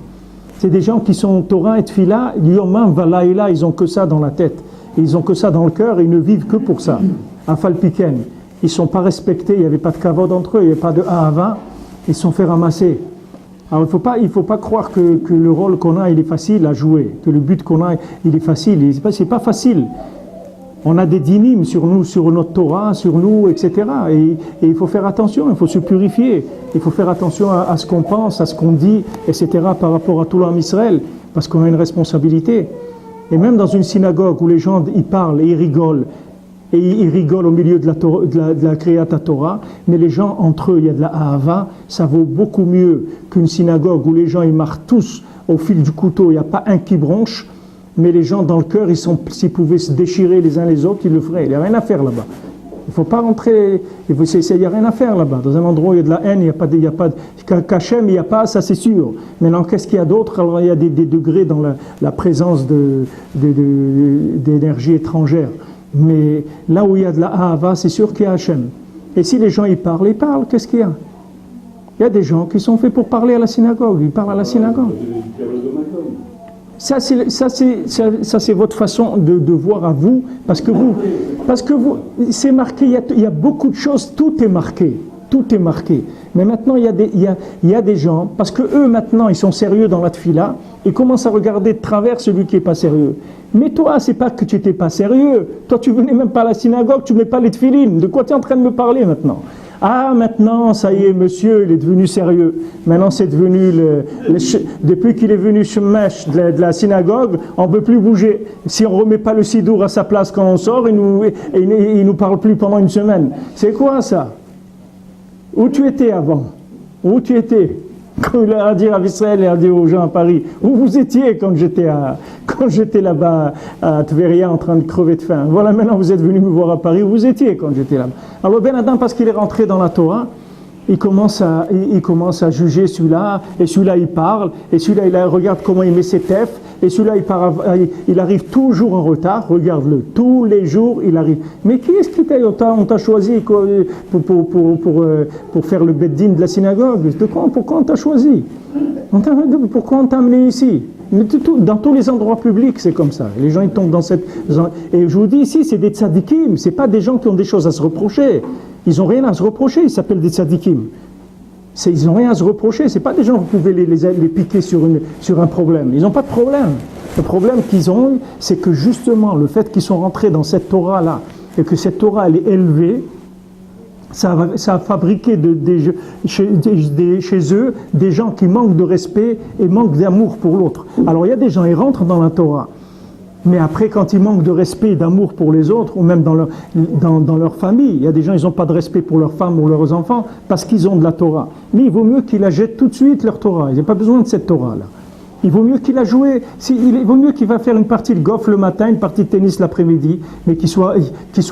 Speaker 1: C'est des gens qui sont Torah et Tfila, Yomam, Valaïla, ils n'ont que ça dans la tête. Et ils ont que ça dans le cœur et ils ne vivent que pour ça. Afal Piken. Ils ne sont pas respectés, il n'y avait pas de kavod entre eux, il n'y avait pas de ahava, ils se sont fait ramasser. Alors il ne faut pas croire que le rôle qu'on a, il est facile à jouer, que le but qu'on a, il est facile. C'est pas facile. On a des dynimes sur nous, sur notre Torah, sur nous, etc. Et il faut faire attention, il faut se purifier. Il faut faire attention à ce qu'on pense, à ce qu'on dit, etc. par rapport à tout l'homme Israël, parce qu'on a une responsabilité. Et même dans une synagogue où les gens ils parlent et ils rigolent, et ils rigolent au milieu de la Kriyat Torah, mais les gens entre eux, il y a de la ahava, ça vaut beaucoup mieux qu'une synagogue où les gens ils marchent tous au fil du couteau, il n'y a pas un qui bronche, mais les gens dans le cœur, s'ils pouvaient se déchirer les uns les autres, ils le feraient. Il n'y a rien à faire là-bas. Il ne faut pas rentrer, il n'y a rien à faire là-bas. Dans un endroit où il y a de la haine, il n'y a pas Kachem, il n'y a pas, ça c'est sûr. Maintenant, qu'est-ce qu'il y a d'autre? Alors il y a des degrés dans la présence d'énergie étrangère. Mais là où il y a de la ahava, c'est sûr qu'il y a Hachem. Et si les gens ils parlent, qu'est-ce qu'il y a? Il y a des gens qui sont faits pour parler à la synagogue, ils parlent à la synagogue. Ça c'est votre façon de voir à vous, parce que vous, c'est marqué, il y a beaucoup de choses, tout est marqué. Mais maintenant, il y a des gens, parce que eux maintenant, ils sont sérieux dans la tfila, ils commencent à regarder de travers celui qui n'est pas sérieux. Mais toi, c'est pas que tu n'étais pas sérieux. Toi, tu venais même pas à la synagogue, tu ne mets pas les tfilines. De quoi tu es en train de me parler maintenant? Ah, maintenant, ça y est, monsieur, il est devenu sérieux. Maintenant, c'est devenu depuis qu'il est venu shemesh de la synagogue, on ne peut plus bouger. Si on ne remet pas le sidour à sa place quand on sort, il nous parle plus pendant une semaine. C'est quoi ça? Où tu étais avant? Où tu étais? Quand il a dit à Israël, il a dit aux gens à Paris, où vous étiez quand j'étais là-bas à Tveria en train de crever de faim. Voilà, maintenant vous êtes venus me voir à Paris, où vous étiez quand j'étais là-bas. Alors Ben Adam, parce qu'il est rentré dans la Torah, il commence à juger celui-là, et celui-là il parle, et celui-là regarde comment il met ses tefs, et celui-là il arrive toujours en retard, regarde-le, tous les jours il arrive. Mais qui est-ce qui on t'a choisi pour faire le beddin de la synagogue? Pourquoi on t'a choisi? Pourquoi on t'a amené ici? Mais dans tous les endroits publics, c'est comme ça. Les gens ils tombent dans cette... Et je vous dis ici, c'est des tzadikim, c'est pas des gens qui ont des choses à se reprocher. Ils n'ont rien à se reprocher, ils s'appellent des tzadikim. Ils n'ont rien à se reprocher, c'est pas des gens que vous pouvez les piquer sur un problème. Ils n'ont pas de problème. Le problème qu'ils ont, c'est que justement, le fait qu'ils sont rentrés dans cette Torah-là, et que cette Torah, elle est élevée, ça a fabriqué chez eux des gens qui manquent de respect et manquent d'amour pour l'autre. Alors il y a des gens, ils rentrent dans la Torah, mais après quand ils manquent de respect et d'amour pour les autres, ou même dans leur famille, il y a des gens, ils n'ont pas de respect pour leurs femmes ou leurs enfants parce qu'ils ont de la Torah. Mais il vaut mieux qu'ils la jettent tout de suite, leur Torah. Ils n'ont pas besoin de cette Torah-là. Il vaut mieux qu'il a joué, il vaut mieux qu'il va faire une partie de golf le matin, une partie de tennis l'après-midi, mais qu'il soit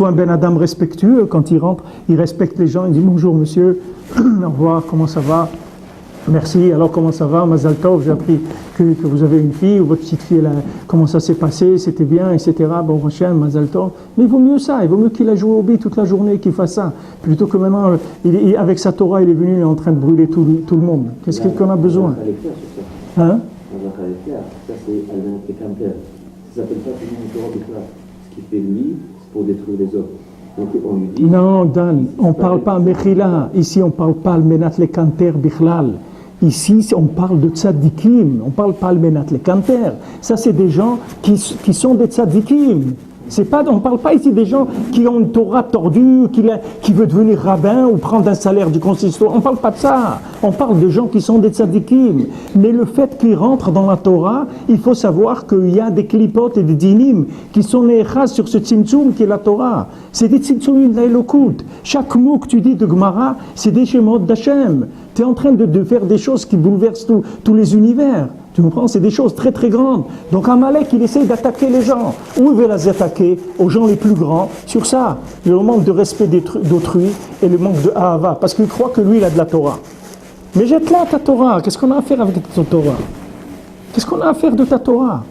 Speaker 1: un Ben Adam respectueux. Quand il rentre, il respecte les gens, il dit bonjour monsieur, au revoir, comment ça va? Merci, alors comment ça va? Mazal Tov, j'ai appris que vous avez une fille, ou votre petite fille, comment ça s'est passé, c'était bien, etc. Bon, Hachem, Mazal Tov. Mais il vaut mieux ça, il vaut mieux qu'il a joué au bi toute la journée, qu'il fasse ça, plutôt que maintenant, avec sa Torah, il est venu, il est en train de brûler tout le monde. Qu'est-ce qu'on a besoin? Hein?
Speaker 4: Ça c'est Alman et Kamper. Ça s'appelle pas toujours une Torah Bikla. Ce qu'il fait lui, c'est pour détruire les autres. Donc on lui dit...
Speaker 1: Non, Dan, on ne parle pas Mechila. Ici, on ne parle pas Almenat le Kanter Bichlal. Ici, on parle de tzadikim. On ne parle pas Almenat le Kanter. Ça, c'est des gens qui sont des tzadikim. On ne parle pas ici des gens qui ont une Torah tordue, qui veut devenir rabbin ou prendre un salaire du consistoire. On ne parle pas de ça. On parle de gens qui sont des tzadikim. Mais le fait qu'ils rentrent dans la Torah, il faut savoir qu'il y a des klipotes et des dinim qui sont les chas sur ce tzimtzum qui est la Torah. C'est des tzimtzumim de l'Elokut. Chaque mot que tu dis de Gemara, c'est des shemot d'Hachem. Tu es en train de faire des choses qui bouleversent tous les univers. Tu comprends? C'est des choses très très grandes. Donc Amalek, il essaye d'attaquer les gens. Où il veut les attaquer? Aux gens les plus grands. Sur ça, le manque de respect d'autrui et le manque de Ahava. Parce qu'il croit que lui, il a de la Torah. Mais jette-la ta Torah. Qu'est-ce qu'on a à faire avec ta Torah? Qu'est-ce qu'on a à faire de ta Torah?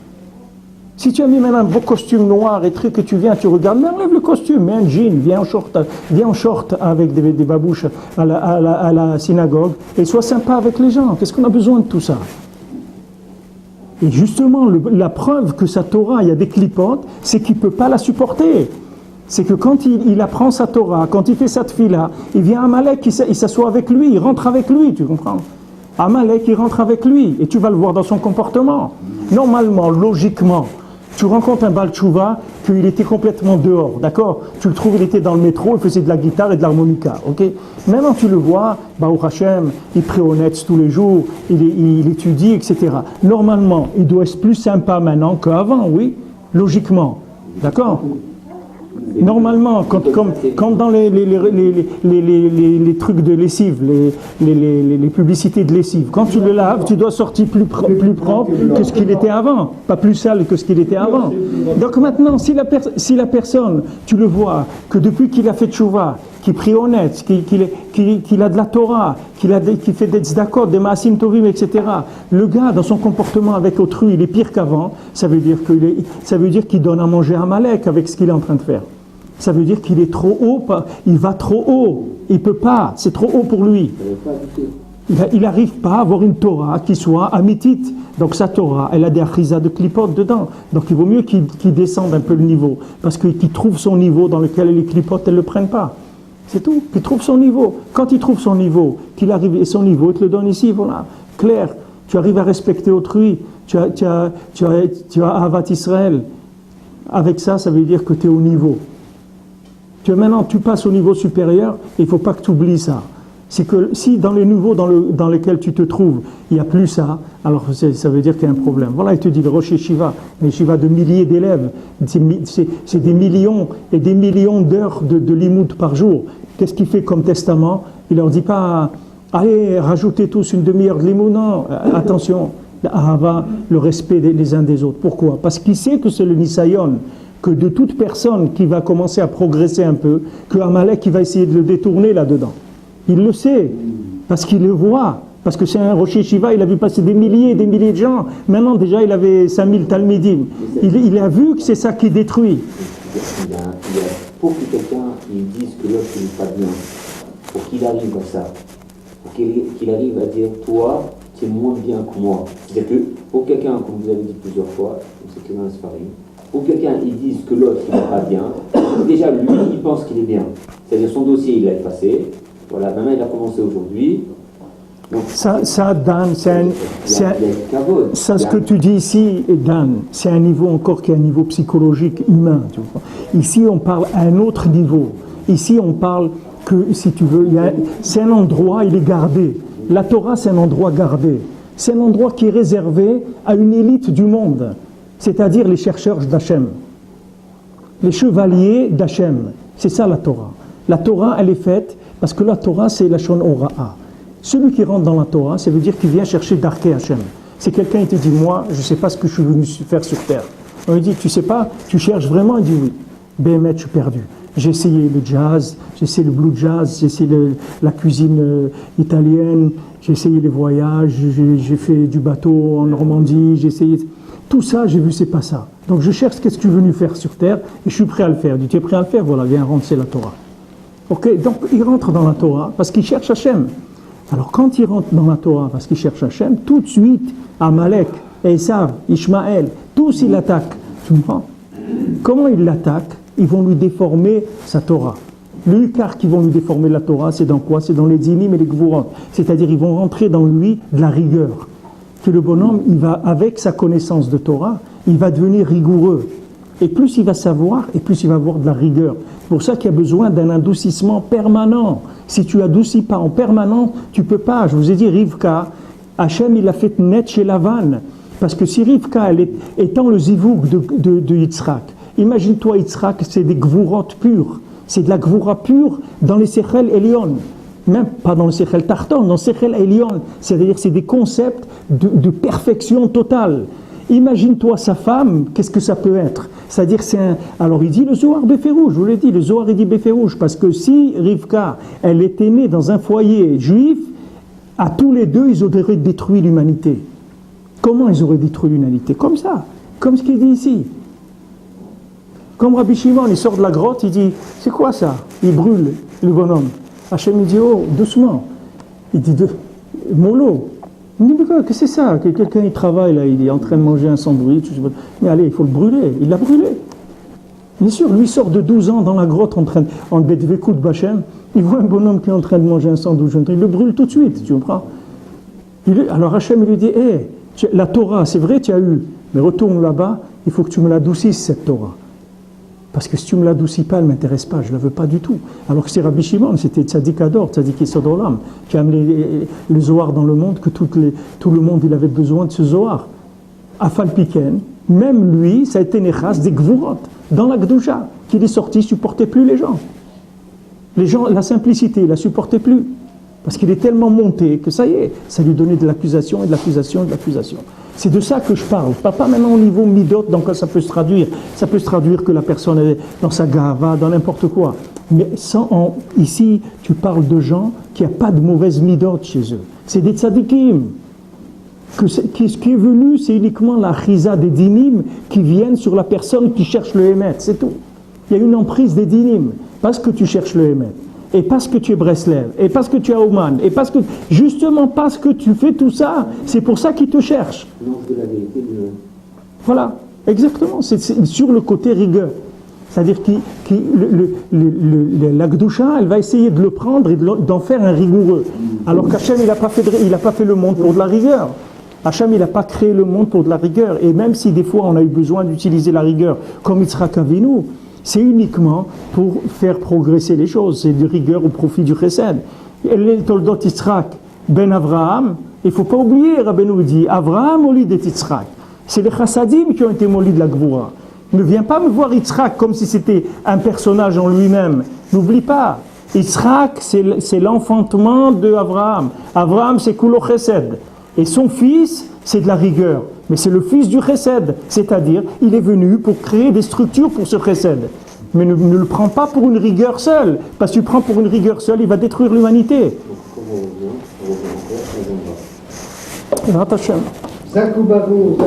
Speaker 1: Si tu as mis maintenant un beau costume noir et truc, que tu viens, tu regardes, mais enlève le costume, mets un jean, viens en short avec des babouches à la synagogue et sois sympa avec les gens. Qu'est-ce qu'on a besoin de tout ça? Et justement, la preuve que sa Torah, il y a des clipotes, c'est qu'il ne peut pas la supporter. C'est que quand il apprend sa Torah, quand il fait sa tfila, il vient à Amalek, il s'assoit avec lui, il rentre avec lui, tu comprends? Amalek, il rentre avec lui, et tu vas le voir dans son comportement. Normalement, logiquement, tu rencontres un Baal Tshuva, qu'il était complètement dehors, d'accord? Tu le trouves, il était dans le métro, il faisait de la guitare et de l'harmonica, ok? Maintenant tu le vois, Baruch Hashem, il prie au Netz tous les jours, il étudie, etc. Normalement, il doit être plus sympa maintenant qu'avant, oui, logiquement, d'accord? Normalement, comme dans les trucs de lessive, les publicités de lessive, quand tu le laves, tu dois sortir plus propre que ce qu'il était avant, pas plus sale que ce qu'il était avant. Donc maintenant, si la personne, tu le vois, que depuis qu'il a fait tchouva, qu'il prie honnête, qu'il a de la Torah, qu'il fait des tzedakot, des maasim tovim, etc. Le gars, dans son comportement avec autrui, il est pire qu'avant, ça veut dire qu'il donne à manger à Amalek avec ce qu'il est en train de faire. Ça veut dire qu'il est trop haut, il va trop haut, il peut pas, c'est trop haut pour lui. Il n'arrive pas à avoir une Torah qui soit amitite. Donc sa Torah, elle a des achizas de clipotes dedans. Donc il vaut mieux qu'il descende un peu le niveau, parce qu'il trouve son niveau dans lequel les clipotes, elles ne le prennent pas. C'est tout, qu'il trouve son niveau. Quand il trouve son niveau, qu'il arrive et son niveau, il te le donne ici, voilà. Clair, tu arrives à respecter autrui, tu as Ahavat Israël. Avec ça, ça veut dire que tu es au niveau. Maintenant, tu passes au niveau supérieur, il ne faut pas que tu oublies ça. C'est que si dans les niveaux dans lesquels tu te trouves, il n'y a plus ça, alors ça veut dire qu'il y a un problème. Voilà, il te dit le Rosh Yeshiva, un Yeshiva de milliers d'élèves, c'est des millions et des millions d'heures de limoud par jour. Qu'est-ce qu'il fait comme testament? Il leur dit pas, Allez, rajoutez tous une demi-heure de limoux. Non, attention, l'ahava, le respect les uns des autres. Pourquoi? Parce qu'il sait que c'est le nisayon, que de toute personne qui va commencer à progresser un peu, que Amalek qui va essayer de le détourner là-dedans. Il le sait, parce qu'il le voit. Parce que c'est un Rosh Yeshiva, il a vu passer des milliers et des milliers de gens. Maintenant, déjà, il avait 5000 Talmidim. Il a vu que c'est ça qui détruit.
Speaker 4: Pour que quelqu'un dise que l'autre n'est pas bien, pour qu'il arrive à ça, pour qu'il arrive à dire, toi, tu es moins bien que moi. C'est-à-dire que pour quelqu'un, comme vous avez dit plusieurs fois, c'est que dans la Sfarim, pour quelqu'un, il dise que l'autre n'est pas bien, déjà, lui, il pense qu'il est bien. C'est-à-dire son dossier, il l'a effacé. Voilà, maintenant, il a commencé aujourd'hui. Donc,
Speaker 1: ça, Dan, ça, ce que tu dis ici, Dan, c'est un niveau encore qui est un niveau psychologique humain. Tu vois. Ici, on parle à un autre niveau. Ici, on parle que, si tu veux, c'est un endroit, il est gardé. La Torah, c'est un endroit gardé. C'est un endroit qui est réservé à une élite du monde, c'est-à-dire les chercheurs d'Hachem, les chevaliers d'Hachem. C'est ça la Torah. La Torah, elle est faite parce que la Torah, c'est la Shon Ora'a. Celui qui rentre dans la Torah, ça veut dire qu'il vient chercher d'Arké Hachem. C'est quelqu'un qui te dit, moi, je ne sais pas ce que je suis venu faire sur terre. On lui dit, tu ne sais pas, tu cherches vraiment? Il dit oui. Béhémet, je suis perdu. J'ai essayé le jazz, j'ai essayé le blue jazz, j'ai essayé la cuisine italienne, j'ai essayé les voyages, j'ai fait du bateau en Normandie, j'ai essayé... Tout ça, j'ai vu, c'est pas ça. Donc je cherche qu'est-ce que tu es venu faire sur terre et je suis prêt à le faire. Il dit, tu es prêt à le faire? Voilà, viens, rentre, c'est la Torah. Ok, donc il rentre dans la Torah parce qu'il cherche Hachem. Alors quand il rentre dans la Torah parce qu'il cherche Hachem, tout de suite, Amalek, Esav, Ishmaël, tous ils l'attaquent. Tu comprends? Comment ils l'attaquent? Ils vont lui déformer sa Torah. Le Ikar qui vont lui déformer la Torah, c'est dans quoi? C'est dans les Dinim et les Gvurot. C'est-à-dire ils vont rentrer dans lui de la rigueur. Que le bonhomme, il va, avec sa connaissance de Torah, il va devenir rigoureux. Et plus il va savoir, et plus il va avoir de la rigueur. C'est pour ça qu'il y a besoin d'un adoucissement permanent. Si tu adoucis pas en permanent, tu peux pas. Je vous ai dit, Rivka, Hachem, il a fait net chez Lavan. Parce que si Rivka, elle est étant le zivouk de Yitzhak, imagine-toi Yitzhak, c'est des gvurot purs. C'est de la gvura pure dans les Sechel Elion. Même pas dans le Sechel Tarton, dans le Sechel Elion. C'est-à-dire c'est des concepts de perfection totale. Imagine-toi sa femme, qu'est-ce que ça peut être? C'est-à-dire c'est un... Alors il dit le Zohar Béférouge, je vous l'ai dit, le Zohar il dit Béférouge, parce que si Rivka, elle était née dans un foyer juif, à tous les deux, ils auraient détruit l'humanité. Comment ils auraient détruit l'humanité? Comme ça, comme ce qu'il dit ici. Comme Rabbi Shimon, il sort de la grotte, il dit, c'est quoi ça? Il brûle le bonhomme. Hachem il dit, oh, doucement. Il dit, mollo. Il dit, qu'est-ce que c'est ça? Que quelqu'un il travaille là, il est en train de manger un sandwich. Mais allez, il faut le brûler. Il l'a brûlé. Bien sûr, lui sort de 12 ans dans la grotte en Bedvekout Bachem. Il voit un bonhomme qui est en train de manger un sandwich. Il le brûle tout de suite, tu comprends? Alors Hachem il lui dit, la Torah, c'est vrai, tu as eu, mais retourne là-bas, il faut que tu me l'adoucisses cette Torah. Parce que si tu ne me l'adoucis pas, elle ne m'intéresse pas, je ne la veux pas du tout. Alors que c'est Rabbi Shimon, c'était Tzadik Ador, Tzadik Yesod Olam, qui a amené le Zohar dans le monde, que tout le monde il avait besoin de ce Zohar. Afal Piken, même lui, ça a été Nechas des Gvurot, dans la Gdoucha, qu'il est sorti, il ne supportait plus les gens. Les gens, la simplicité, il ne la supportait plus. Parce qu'il est tellement monté que ça y est, ça lui donnait de l'accusation et de l'accusation et de l'accusation. C'est de ça que je parle. Pas maintenant au niveau midot, dans quoi ça peut se traduire. Ça peut se traduire que la personne est dans sa gava, dans n'importe quoi. Mais ici, tu parles de gens qui n'ont pas de mauvaise midot chez eux. C'est des tzadikim. Ce qui est venu, c'est uniquement la chiza des dinim qui viennent sur la personne qui cherche le émet. C'est tout. Il y a une emprise des dinim. Parce que tu cherches le émet. Et parce que tu es Breslev, et parce que tu es Oman, et parce que, justement parce que tu fais tout ça, c'est pour ça qu'ils te cherchent. Voilà, exactement, c'est sur le côté rigueur. C'est-à-dire que la Gdoucha, elle va essayer de le prendre et d'en faire un rigoureux. Alors qu'Hachem, il n'a pas fait le monde pour de la rigueur. Hachem, il n'a pas créé le monde pour de la rigueur. Et même si des fois on a eu besoin d'utiliser la rigueur, comme Yitzhak Avinu, c'est uniquement pour faire progresser les choses. C'est de rigueur au profit du chesed. Et les Toldot Yitzhak ben Avraham, il ne faut pas oublier, Rabbeinu dit, Avraham molid et Yitzhak. C'est les chassadim qui ont été molis de la Gvura. Ne viens pas me voir Yitzhak comme si c'était un personnage en lui-même. N'oublie pas, Yitzhak, c'est l'enfantement de Abraham. Abraham, c'est Kulo Chesed. Et son fils, c'est de la rigueur. Mais c'est le fils du Chesed. C'est-à-dire, il est venu pour créer des structures pour ce Chesed. Mais ne le prends pas pour une rigueur seule. Parce que tu prends pour une rigueur seule, il va détruire l'humanité.
Speaker 5: Zakou Barou,